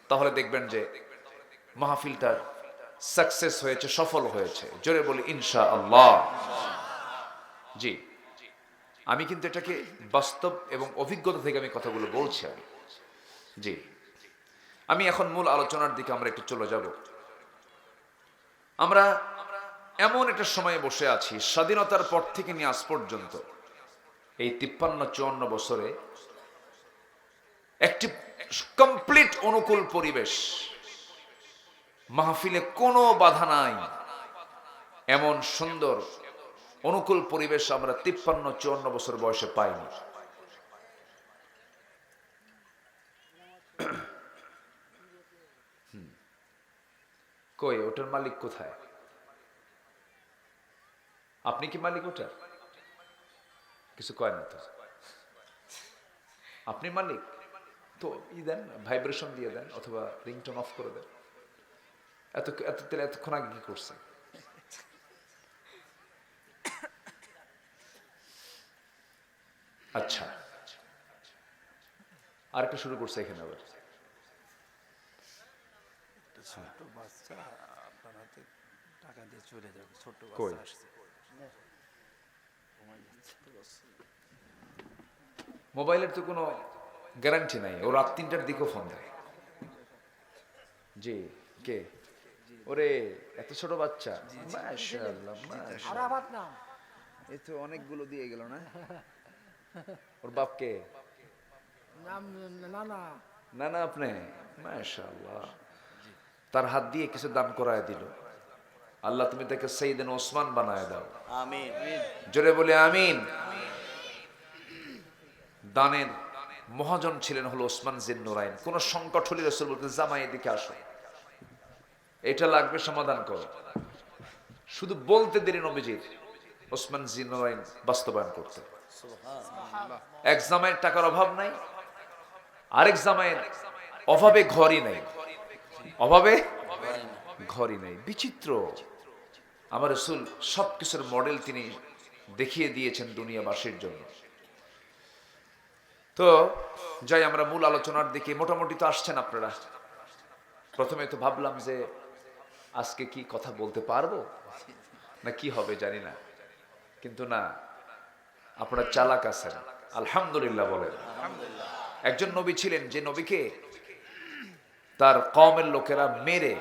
তাহলে দেখবেন যে মাহফিলটার সাকসেস হয়েছে, সফল হয়েছে। জোরে বলি ইনশাআল্লাহ। জি, আমি কিন্তু এটাকে বাস্তব এবং অভিজ্ঞতা থেকে আমি কথাগুলো বলছি। জি, আমি এখন মূল আলোচনার দিকে আমরা একটু চলে যাব। আমরা এমন একটা সময়ে বসে আছি, স্বাধীনতার পর থেকে নিয়ে আজ পর্যন্ত এই 53-54 বছরে একটি কমপ্লিট অনুকূল পরিবেশ, মাহফিলে কোনো বাধা নাই, এমন সুন্দর অনুকূল পরিবেশ আমরা 53-54 বছর বয়সে পাইনি। কই ওটার মালিক কোথায়? আপনি কি মালিক ওটার? কিছু কয় না তো। আপনি মালিক তো দেন, ভাইব্রেশন দিয়ে দেন অথবা রিংটোন অফ করে দেন। এতক্ষণ আগে কি করছে? আচ্ছা, আরেকটা শুরু করছে এখানে আবার। ছোট বাচ্চা আপনার হাতে টাকা দিয়ে চলে যাবে। ছোট কই? বাচ্চা আসছে। মোবাইলের তো কোনো গ্যারান্টি নাই, ও রাত 3টার দিকেও ফোন দেয়। জি, কে? ওরে এত ছোট বাচ্চা, মাশাআল্লাহ মাশাআল্লাহ। এই তো অনেকগুলো দিয়ে গেল না? ওর বাপ কে? না না আপনি, মাশাআল্লাহ। তার হাত দিয়ে কিছু দান করায় দিল। আল্লাহ তুমি তাকে সাইয়েদনা ওসমান বানায় দাও। আমিন। জোরে বলে আমিন। দানের মহাজন ছিলেন হলো ওসমান জিন্নুরাইন। কোন সংকট হলে রাসূল বলতেন জামাই এদিকে আসো, এটা লাগবে সমাধান করো। শুধু বলতে দেরি নবীজির ওসমান জিন্নুরাইন বাস্তবায়ন করতে। এক জামাইয়ের টাকার অভাব নাই, আরেক জামাইয়ের অভাবে ঘরই নাই, অভাবে ঘরই নাই। বিচিত্র আমার রাসূল সবকিছুর মডেল তিনি দেখিয়ে দিয়েছেন দুনিয়াবাসীর জন্য। তো যাই আমরা মূল আলোচনার দিকে। মোটামুটি তো আসছেন আপনারা। প্রথমে তো ভাবলাম যে আজকে কি কথা বলতে পারবো না কি হবে জানি না, কিন্তু না, আপনারা চালাক আছেন আলহামদুলিল্লাহ বলেন। একজন নবী ছিলেন যে নবীকে তার কওমের লোকেরা মেরে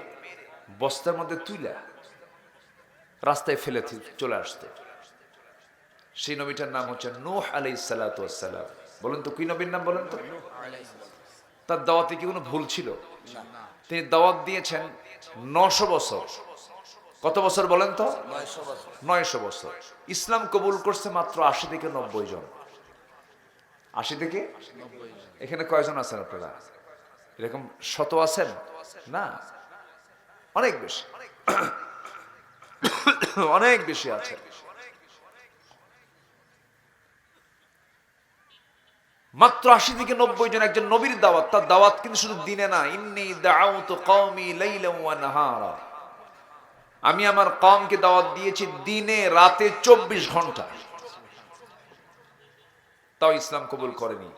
বস্তার মধ্যে তুইলা রাস্তায় ফেলে চলে আসতো। সেই নবীটার নাম হচ্ছে নূহ আলাইহিস সালাতু ওয়াস সালাম। বলেন তো কি নবীর নাম বলেন তো? তার দাওয়াতে কি কোনো ভুল ছিল? তিনি দাওয়াত দিয়েছেন 900 বছর। কত বছর বলেন তো? 900 বছর। ইসলাম কবুল করছে মাত্র 80 থেকে 90 জন। 80 থেকে 90। এখানে কয়জন আছেন আপনারা? এরকম শত আছেন না, অনেক বেশি, অনেক বেশি আছেন। মাত্র 80 থেকে 90 জন। একজন নবীর দাওয়াত, তার দাওয়াত কিন্তু শুধু দিনে না। ইন্নী দাউতু কওমি লাইলান ওয়া নাহারা, আমি আমার কওমকে দাওয়াত দিয়েছি দিনে রাতে 24 ঘন্টা, তাও ইসলাম কবুল করেনি।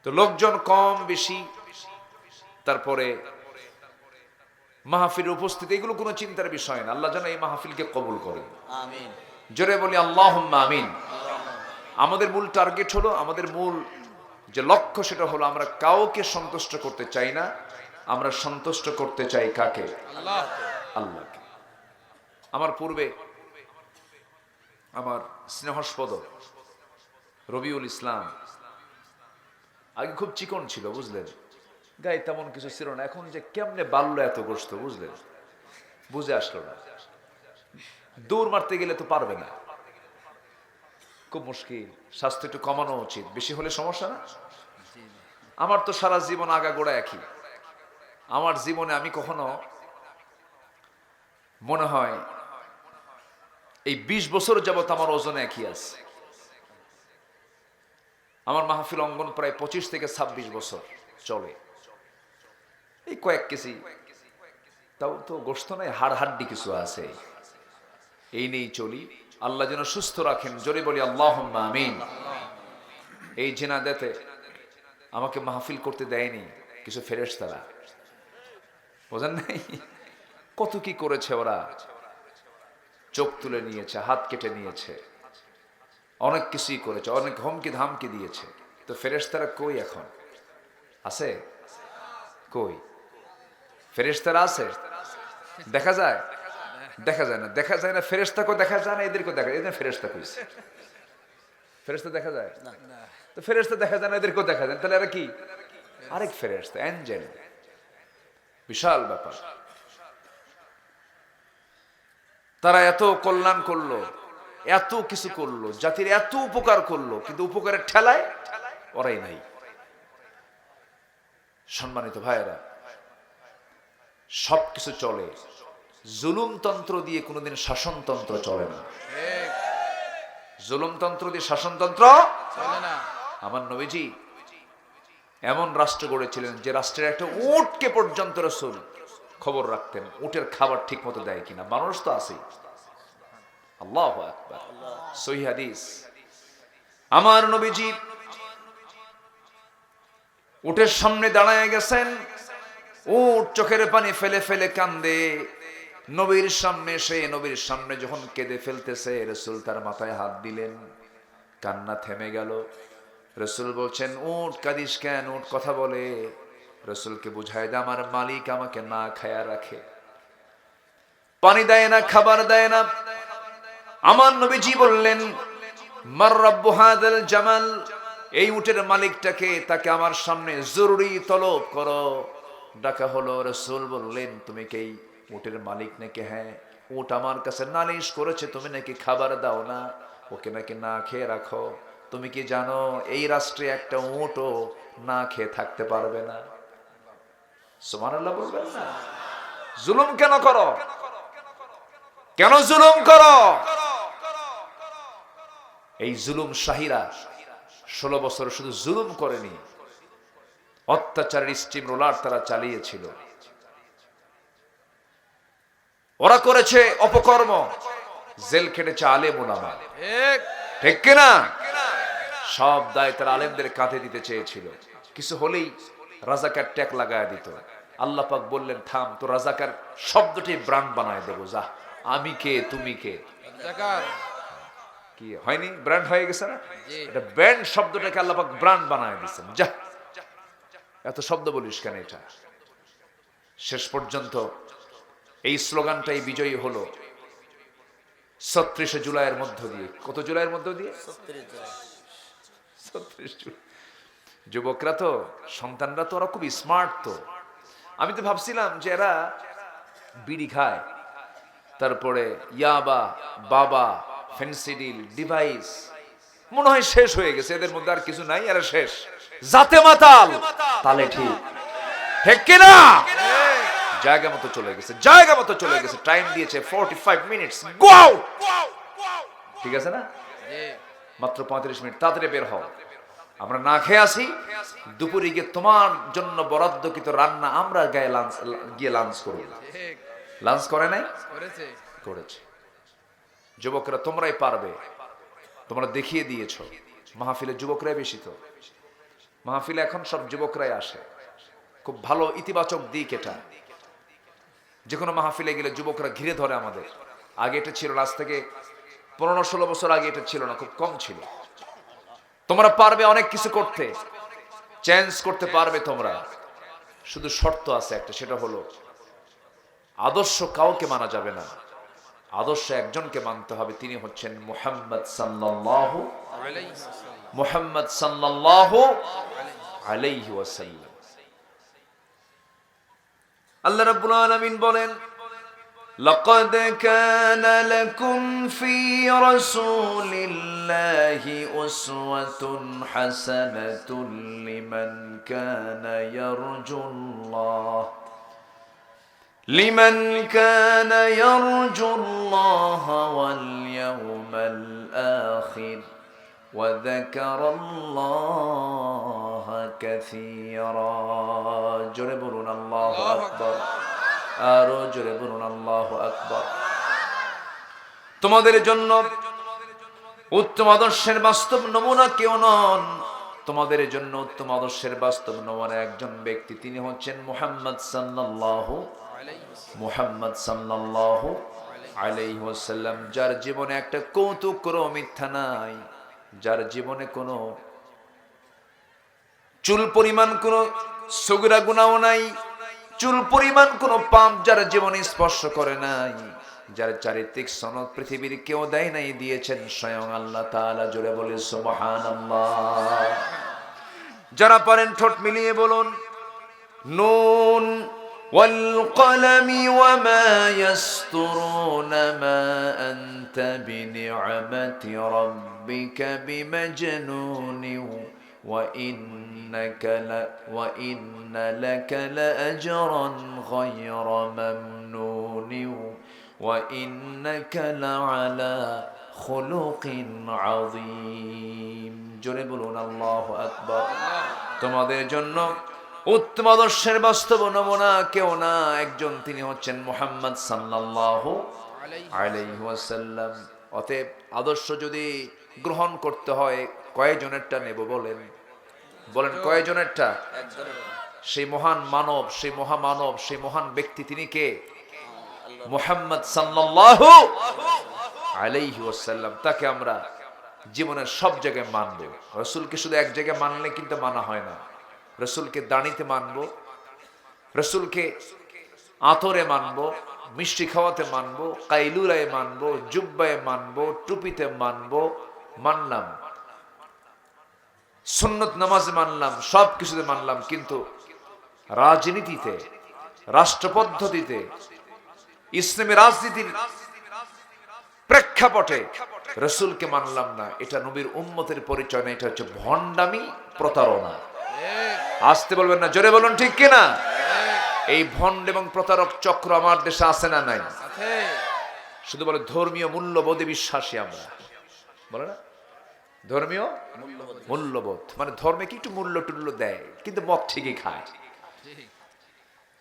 তো লোকজন কম বেশি, তারপরে মাহফিলের উপস্থিতি, এগুলো কোনো চিন্তার বিষয় না। আল্লাহ যেন এই মাহফিলকে কবুল করেন আমিন। জোরে বলি আল্লাহুম্মা আমিন। আমাদের মূল টার্গেট হলো, আমাদের মূল যে লক্ষ্য সেটা হলো আমরা কাউকে সন্তুষ্ট করতে চাই না, আমরা সন্তুষ্ট করতে চাই কাকে? আল্লাহকে। আমার পূর্বে আমার স্নেহস্পদ রবিউল ইসলাম আগে খুব চিকন ছিল, বুঝলেন, গায়ে তেমন কিছু ছিল না, এখন যে কেমনে বাড়লো এত গোস্ত, বুঝলেন, বুঝে আসলো না। দৌড় মারতে গেলে তো পারবে না, খুব মুশকিল। স্বাস্থ্য একটু কমানো উচিত, বেশি হলে সমস্যা না। আমার তো সারা জীবন আগাগোড়া একই। আমার জীবনে আমি কখনো মনে হয় এই 20 বছর যাবত আমার ওজন একই আছে। আমার মাহফিল অঙ্গন প্রায় 25 থেকে 26 বছর চলে। এই কয়েক কেজি, তাও তো গোস্ত নাই, হাড় হাড্ডি কিছু আছে, এই নেই চলি। আল্লাহ যেন সুস্থ রাখেন, জোরে বলি আল্লাহুম্মা আমিন। এই জিনাদাতে আমাকে মাহফিল করতে দেয়নি কিছু ফেরেশতারা, বোঝেন নাই? কত কি করেছে ওরা, চোখ তুলে নিয়েছে, হাত কেটে নিয়েছে, অনেক কিছুই করেছে, অনেক হুমকি ধামকি দিয়েছে। তো ফেরেশতারা কই এখন? আছে? কই ফেরেশতারা আছে? দেখা যায়? দেখা যায় না, দেখা যায় না। ফেরেশতাকেও দেখা যায় না, এদেরকেও দেখা যায়। এদের ফেরেশতা কইছে, ফেরেশতা দেখা যায় না। তো ফেরেশতা দেখা যায় না, এদেরকেও দেখা যায় না, তাহলে এরা কি? আরেক ফেরেশতা, অ্যাঞ্জেল। বিশাল ব্যাপার। তারা এত কল্যাণ করলো, এত কিছু করলো, জাতির এত উপকার করলো, কিন্তু উপকারের ঠেলায় ওরাই নাই। সম্মানিত ভাইয়েরা, সবকিছু চলে, জুলুমতন্ত্র দিয়ে কোনোদিন শাসনতন্ত্র চলে না। জুলুমতন্ত্র দিয়ে শাসনতন্ত্র চলে না। আমার নবীজি এমন রাষ্ট্র গড়েছিলেন যে রাষ্ট্রের একটা উটকে পর্যন্ত রাসূল খবর রাখতেন, উটের খাবার ঠিক মতো দেয় কিনা। মানুষ তো আছেই। আল্লাহু আকবার। সহিহ হাদিস, আমার নবীজি উটের সামনে দাঁড়ায় গেছেন, উট চোখের পানি ফেলে ফেলে কান্দে। নবীর সামনে এসে, নবীর সামনে যখন কেঁদে ফেলতেছে, রাসূল তার মাথায় হাত দিলেন, কান্না থেমে গেল। রাসূল বলছেন, উট কাঁদিস কেন? উট কথা বলে। রাসূলকে বুঝায় দে আমার মালিক আমাকে না খায়া রাখে, পানি দেয় না, খাবার দেয় না। আমার নবীজি বললেন, মার রাব্বু হাযাল জামাল, এই উটের মালিকটাকে, তাকে আমার সামনে জরুরি তলব করো। ডাকা হলো। রাসূল বললেন, তুমি কি এই উটের মালিক নাকি? হ্যাঁ। উট আমার কাছে নালিশ করেছে, তুমি নাকি খাবার দাও না, ওকে নাকি না খেয়ে রাখো। তুমি কি জানো এই রাষ্ট্রে একটা উটও না খেয়ে থাকতে পারবে না? সুবহানাল্লাহ বলবেন না? জুলুম কেন করো? কেন জুলুম করো? এই জুলুম শাহীরা 16 বছর শুধু জুলুম করেনি, অত্যাচারের স্টিম রোলার তারা চালিয়েছিল। ওরা করেছে অপকর্ম, জেল খেটেছে আলেম ওলামা, ঠিক কিনা? সব দায় তারা আলেমদের কাঁধে দিতে চেয়েছিল। কিছু হলেই রাজাকার ট্যাগ লাগায় দিত। আল্লাহ পাক বললেন, থাম, তো রাজাকার শব্দটি ব্র্যান্ড বানায় দেবো, যা। আমি কে, তুমি কে, কি হয়নি? ব্র্যান্ড হয়ে গেছে না? এটা ব্র্যান্ড শব্দটাকে আল্লাহ পাক ব্র্যান্ড বানায় দিয়েছেন। যা, এত শব্দ বলিস কেন? এটা শেষ পর্যন্ত এই স্লোগানটাই বিজয়ী হলো 36 জুলাইয়ের মধ্য দিয়ে। কত জুলাইয়ের মধ্য দিয়ে? 36 জুলাই। যুবকরা তো, সন্তানরা তো, ওরা খুব স্মার্ট। তো আমি তো ভাবছিলাম যে এরা বিড়ি খায়, তারপরে ইয়াবা, বাবা, ফেন্সিডিল, ডিভাইস, মনে হয় শেষ হয়ে গেছে, এদের মধ্যে আর কিছু নাই, এরা শেষ। জাতে মাতাল, তালে ঠিক, ঠিক কিনা? জায়গা মতো চলে গেছে, জায়গা মতো চলে গেছে। টাইম দিয়েছে 45 মিনিটস, গো আউট। ঠিক আছে না? মাত্র 35 মিনিট, তাড়াতাড়ি বের হও। আমরা না খেয়ে আসি, দুপুরে গিয়ে তোমার জন্য বরাদ্দকৃত রান্না আমরা গিয়ে লাঞ্চ করব। লাঞ্চ করে নাই? করেছে। যুবকরা তোমরাই পারবে, তোমরা দেখিয়ে দিয়েছো। মাহফিলে যুবকরাই বেশি। তো মাহফিলে এখন সব যুবকরাই আসে, খুব ভালো ইতিবাচক দিক এটা। যে কোনো মাহফিলে গেলে যুবকরা ঘিরে ধরে আমাদের। আগে এটা ছিল না, আজ থেকে 15-16 বছর আগে এটা ছিল না, খুব কম ছিল। তোমরা পারবে অনেক কিছু করতে, চেঞ্জ করতে পারবে তোমরা, শুধু শর্ত আছে একটা, সেটা হলো আদর্শ কাউকে মানা যাবে না, আদর্শ একজনকে মানতে হবে, তিনি হচ্ছেন মুহাম্মদ সাল্লাল্লাহু আলাইহি ওয়াসাল্লাম। আল্লাহ রাব্বুল আলামিন বলেন, লাকাদ কানা লাকুম ফি রাসূলিল্লাহি উসওয়াতুন হাসানাতুন লিমান কানা ইয়ারজুল্লাহ لمن كان يرجو الله واليوم الآخر وذكر الله كثيرا جربون الله أكبر আরো জোরে বলুন আল্লাহু আকবার। তোমাদের জন্য উত্তম আদর্শের বাস্তব নমুনা কেউ নন, তোমাদের জন্য উত্তম আদর্শের বাস্তব নমুনা একজন ব্যক্তি, তিনি হচ্ছেন মুহাম্মদ সাল্লাল্লাহু আলাইহি ওয়াসাল্লাম, যার জীবনে একটা কৌতুক মিথ্যা নাই, যার জীবনে কোনো চুল পরিমাণ কোনো সগীরা গুনাহ নাই, চুল পরিমাণ কোনো পাপ যার জীবনে স্পর্শ করে নাই, যার চারিত্রিক সনদ পৃথিবীর কেউ দেয় নাই, দিয়েছেন স্বয়ং আল্লাহ তাআলা। জোরে বলে সুবহানাল্লাহ। যারা পারেন ঠোঁট মিলিয়ে বলুন নুন ওয়াল কলমি ওয়া মা ইয়াসতুরুন মা আনতা বিনি'মাতি রাব্বিকা বিমাজনুন وإن لك لأجرا غير ممنون وإنك لعلى خلق عظيم জোরে বলুন আল্লাহু আকবার। তোমাদের জন্য উত্তম আদর্শের বাস্তব নমুনা কেউ না, একজন, তিনি হচ্ছেন মুহাম্মদ সাল্লাল্লাহু আলাইহি ওয়াসাল্লাম। অতএব আদর্শ যদি গ্রহণ করতে হয় কয়জনেরটা নেব বলেন, বলেন কয়জনেরটা? সেই মহান মানব, সেই মহামানব, সেই মহান ব্যক্তি, তিনি কে? মুহাম্মদ সাল্লাল্লাহু আলাইহি ওয়াসাল্লাম। তাকে আমরা জীবনের সব জায়গায় মানব। রাসূলকে শুধু এক জায়গায় মানলে কিন্তু মানা হয় না, রাসূলকে দাড়িতে মানব, রাসূলকে আতরে মানব, মিষ্টি খাওয়াতে মানব, কাইলুলায় মানব, জুব্বায় মানব, টুপিতে মানব, মানলাম, সুন্নত নামাজে মানলাম, সব কিছুতে মানলাম, কিন্তু রাজনীতিতে, রাষ্ট্র পদ্ধতিতে, ইসলামী রাজনীতির প্রেক্ষাপটে রাসূলকে মানলাম না, এটা নবীর উম্মতের পরিচয় না, এটা হচ্ছে ভণ্ডামি, প্রতারণা। আসতে বলবেন না, জোরে বলুন ঠিক কিনা? এই ভণ্ড এবং প্রতারক চক্র আমার দেশে আছে না নাই? শুধু বলে ধর্মীয় মূল্যবোধে বিশ্বাসী আমরা, বলে না ধর্মীয় মূল্যবোধ, মানে ধর্মে কি একটু মূল্য টুল্য দেয়, কিন্তু মদ ঠিকই খায়।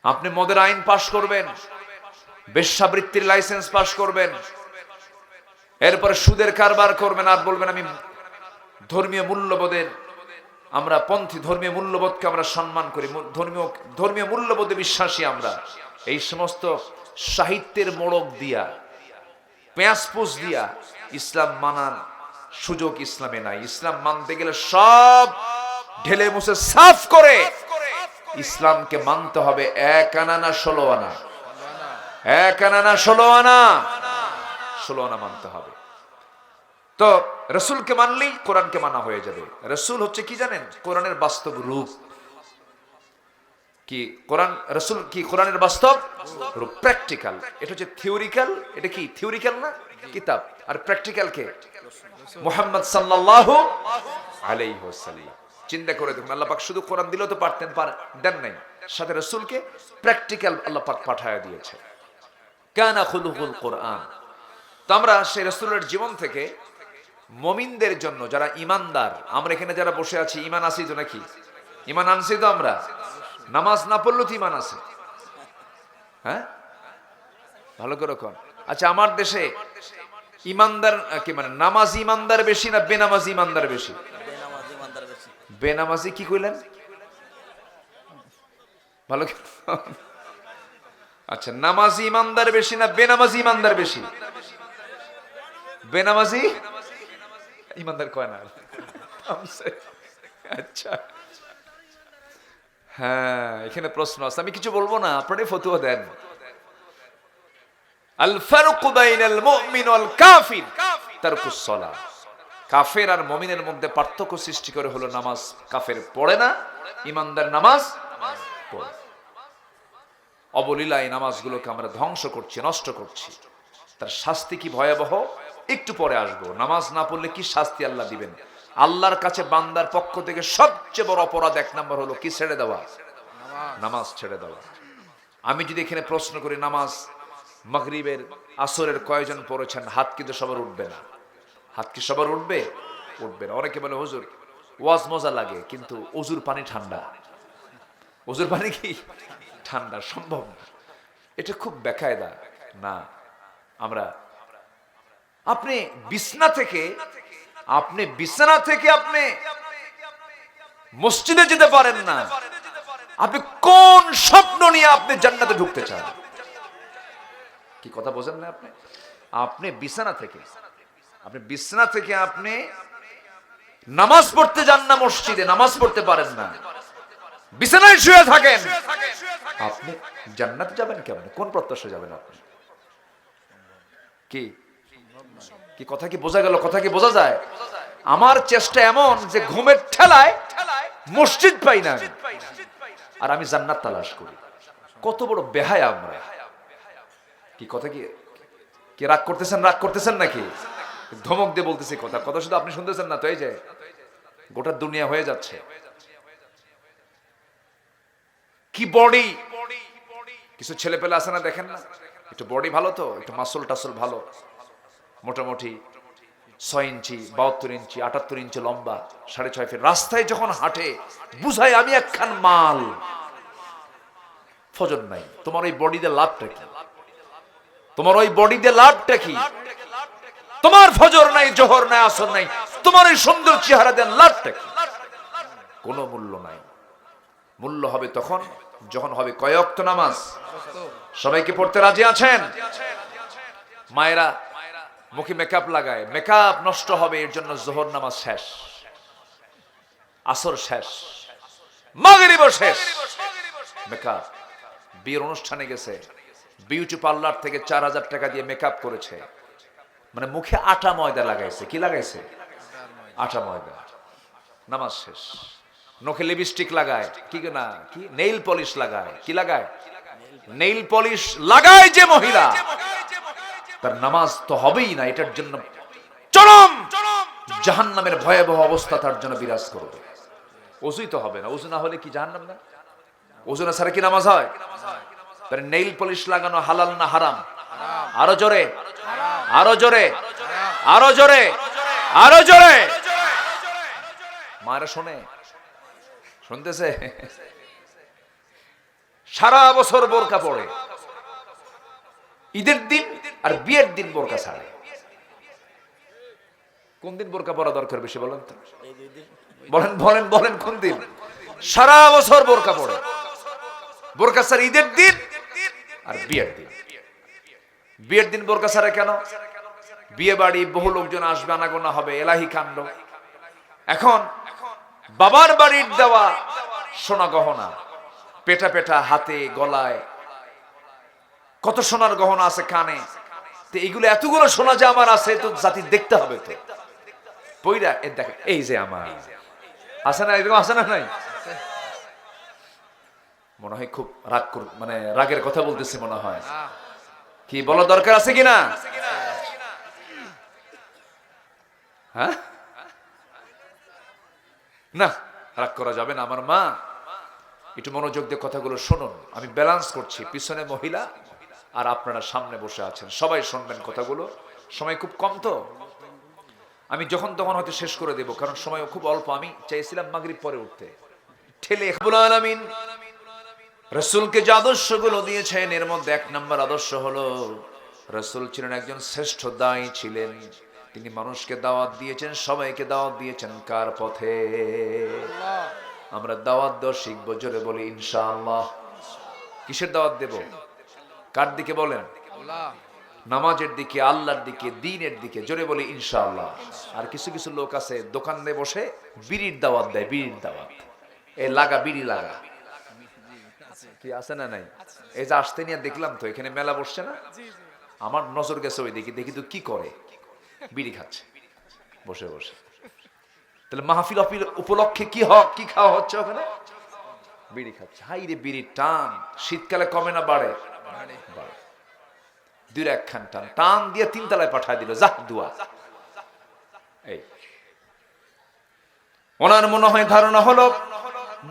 আপনি মদের আইন পাশ করবেন, বেশ্যাবৃত্তির লাইসেন্স পাশ করবেন, এরপরে সুদের কারবার করবেন, আর বলবেন আমি ধর্মীয় মূল্যবোধের, আমরা পন্থী, ধর্মীয় মূল্যবোধকে আমরা সম্মান করি, ধর্মীয় মূল্যবোধে বিশ্বাসী আমরা। এই সমস্ত সাহিত্যের মোড়ক দিয়া, পেঁয়াজপুষ দিয়া ইসলাম মানার সুযোগ ইসলামে নাই। ইসলাম মানতে গেলে সব ঢেলে মুছে সাফ করে ইসলামকে মানতে হবে। 1 আনা না 16 আনা, 1 আনা না 16 আনা, 16 আনা মানতে হবে। তো রাসূলকে মানলেই কোরআনকে মানা হয়ে যাবে। রাসূল হচ্ছে কি জানেন? কোরআনের বাস্তব রূপ। কি কোরআন? রাসূল কি কোরআনের বাস্তব রূপ, প্র্যাকটিক্যাল। এটা হচ্ছে থিওরিক্যাল, এটা কি থিওরিক্যাল না কিতাব, আর প্র্যাকটিক্যাল কে? মুহাম্মদ সাল্লাল্লাহু আলাইহি ওয়াসাল্লাম। চিন্তা করে দেখুন, আল্লাহ পাক শুধু কোরআন দিলেও তো পারতেন, দেন নাই, সাথে রাসূলকে প্র্যাকটিক্যাল আল্লাহ পাক পাঠায়া দিয়েছে। কানা খুলুকুল কোরআন। তো আমরা সেই রাসূলের জীবন থেকে মুমিনদের জন্য, যারা ঈমানদার, আমরা এখানে যারা বসে আছি ঈমান আছি তো নাকি? ঈমান আনছি তো আমরা? নামাজ না পড়লেও তো ঈমান আছে, হ্যাঁ? ভালো করে কোন। আচ্ছা, আমার দেশে ঈমানদার কি মানে নামাজি ঈমানদার বেশি না বেনামাজি ঈমানদার বেশি? বেনামাজি কি কইলেন? ভালো। আচ্ছা, নামাজি ঈমানদার বেশি না বেনামাজি ঈমানদার বেশি? বেনামাজি ঈমানদার কয় না। আচ্ছা, হ্যাঁ, এখানে প্রশ্ন আছে, আমি কিছু বলবো না, আপনারাই ফতোয়া দেন। আল ফারকু বাইনাল মুমিন ওয়াল কাফির তারকুস সালাহ। কাফের আর মুমিনের মধ্যে পার্থক্য সৃষ্টি করে হলো নামাজ। কাফের পড়ে না, ইমানদার নামাজ পড়ে। অবলীলা এই নামাজগুলোকে আমরা ধ্বংস করছি, নষ্ট করছি। তার শাস্তি কি ভয়াবহ একটু পরে আসবো। নামাজ না পড়লে কি শাস্তি আল্লাহ দিবেন। আল্লাহর কাছে বান্দার পক্ষ থেকে সবচেয়ে বড় অপরাধ 1 নম্বর হলো কি? ছেড়ে দেওয়া, নামাজ ছেড়ে দেওয়া। আমি যদি এখানে প্রশ্ন করি নামাজ মাগরিবের আসরের কয়জন পড়েছেন, হাত কিন্তু সবার উঠবে না। হাত কি সবার উঠবে? উঠবে না। অনেকে বলে হুজুর ওয়াজ মজা লাগে, কিন্তু অজুর পানি ঠান্ডা। অজুর পানি কি ঠান্ডা? সম্ভব না। এটা খুব বেকায়দা। না, আমরা আপনি বিছানা থেকে আপনি মসজিদে যেতে পারেন না। আপনি কোন স্বপ্ন নিয়ে আপনি জান্নাতে ঢুকতে চান? কি কথা বোঝেন না আপনি? আপনি বিছানা থেকে আপনি নামাজ পড়তে যান না, মসজিদে নামাজ পড়তে পারেন না, বিছানায় শুয়ে থাকেন, আপনি জান্নাতে যাবেন কেমনে? কোন প্রত্যাশা যাবেন আপনি? কি কি কথা কি বোঝা গেল? কথা কি বোঝা যায়? আমার চেষ্টা এমন যে ঘুমের ঠেলায় মসজিদ পাই না আর আমি জান্নাত তালাশ করি। কত বড় বেহায়া আমরা! কি কথা কি কি রাগ করতেছেন নাকি? ধমক দিয়ে বলতেছি কথা শুধু আপনি শুনতেছেন না তো? এই যে গোটা দুনিয়া হয়ে যাচ্ছে। কি বডি! কিছু ছেলে পেলে আছে না, দেখেন না, একটু বডি ভালো, তো একটু মাসল টাসল ভালো, মোটামুটি 6 ইঞ্চি 72 ইঞ্চি 78 ইঞ্চি লম্বা, 6.5 ফিট। রাস্তায় যখন হাঁটে বুঝায় আমি একখান মাল। ফজর নাই, তোমার ওই বডি দিয়ে লাভটা কি? তোমার ফজর নাই, জোহর নাই, আসর নাই, তোমার এই সুন্দর চেহারা দেন লাভটা কি? কোনো মূল্য নাই। মূল্য হবে তখন যখন হবে কয় ওয়াক্ত নামাজ। সবাইকে পড়তে রাজি আছেন? মায়েরা মুখে মেকআপ লাগায়, মেকআপ নষ্ট হবে, এর জন্য যোহর নামাজ শেষ, আসর শেষ, মাগরিবও শেষ। মেকআপ, বিয়ের অনুষ্ঠানে গেছে, বিউটি পার্লার থেকে 4000 টাকা দিয়ে মেকআপ করেছে, মানে মুখে আটা ময়দা লাগাইছে। কি লাগাইছে? আটা ময়দা। নামাজ শেষ। নখে লিপস্টিক লাগায়, কি না, কি নেইল পলিশ লাগায়। কি লাগায়? নেইল পলিশ লাগায় যে মহিলা, তার নামাজ তো হবেই না। এটার জন্য চরম জাহান্নামের ভয়াবহ অবস্থা তার জন্য বিরাজ করবে। ওযুই তো হবে না। ওযু না হলে কি জাহান্নাম না? ওযু না ছাড়া কি নামাজ হয়? তার নেইল পলিশ লাগানো হালাল না হারাম? আরো জোরে, আরো জোরে, আরো জোরে, আরো জোরে। মায়েরা শুনতেছে? সারা বছর বোরকা পড়ে, ঈদের দিন আর বিয়ের দিন বোরকা ছাড়ে। কোন দিন বোরকা পরা দরকার বেশি বলেন তো? বলেন কোন দিন? সারা বছর বোরকা পড়ে, বোরকা ছাড়ে ঈদের দিন আর বিয়ের দিন। বিয়ের দিন বোরকা ছাড়ে কেন? বিয়ে বাড়ি, বহু লোকজন আসবে, আনাগোনা হবে, এলাহি কাণ্ড। এখন বাবার বাড়ির দেওয়া সোনা গহনা, পেটা হাতে, গলায়, কত সোনার গহনা আছে কানে, তো এইগুলো এতগুলো সোনা যে আমার আছে, তো জাতি দেখতে হবে তো। পয়রা এ দেখে, এই যে আমার আছে না, এরকম আছে না? নাই? মনে হয় খুব মানে রাগের কথা বলতেছে মনে হয়। কি বলা দরকার আছে কিনা? হ্যাঁ, না, রাগ করা যাবে না। আমার মা, একটু মনোযোগ দিয়ে কথাগুলো শুনুন। আমি ব্যালেন্স করছি, পিছনে মহিলা আর আপনারা সামনে বসে আছেন, সবাই শুনবেন কথাগুলো। সময় খুব কম, তো আমি যখন তখন হয়তো শেষ করে দেব, কারণ সময় খুব অল্প। আমি চাইছিলাম মাগরিব পরে উঠতে, ঠেলে। রব্বুল আলামিন রাসূলকে যে আদর্শগুলো দিয়েছেন, এর মধ্যে 1 নম্বর আদর্শ হলো, রাসূল ছিলেন একজন শ্রেষ্ঠ দায়ী ছিলেন। তিনি মানুষকে দাওয়াত দিয়েছেন, সবাইকে দাওয়াত দিয়েছেন কার পথে? আমরা দাওয়াত দেওয়া শিখবো। জোরে বলি ইনশাআল্লাহ। কিসের দাওয়াত দেব? কার দিকে বলেন? নামাজের দিকে, আল্লাহর দিকে, দ্বীনের দিকে। জোরে বলি ইনশাআল্লাহ। আর কিছু কিছু লোক আছে দোকানে বসে বিড়ির দাওয়াত দেয়, বিড়ির দাওয়াত। এই লাগা, বিড়ি লাগা, কি আছে না নাই? এই যে আসতে নিয়ে দেখলাম তো এখানে মেলা বসছে না, আমার নজর গেছে ওই দেখি দেখি তো কি করে, বিড়ি খাচ্ছে বসে বসে। তাহলে মাহফিল উপলক্ষে কি খাওয়া হচ্ছে ওখানে? বিড়ি খাচ্ছে। হাই রে বিড়ির টান, শীতকালে কমে না বাড়ে? বাড়ে। দুই একখান টান টান দিয়ে 3 তলায় পাঠায় দিল, যা দুয়া। এই ওনার মনে হয় ধারণা হলো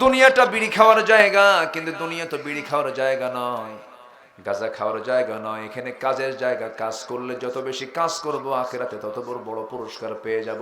দুনিয়াটা বিড়ি খাওয়ার জায়গা, কিন্তু দুনিয়া তো বিড়ি খাওয়ার জায়গা নয়, গাঁজা খাওয়ার জায়গা নয়, এখানে কাজের জায়গা। কাজ করলে যত বেশি কাজ করব আখিরাতে তত বড় বড় পুরস্কার পেয়ে যাব।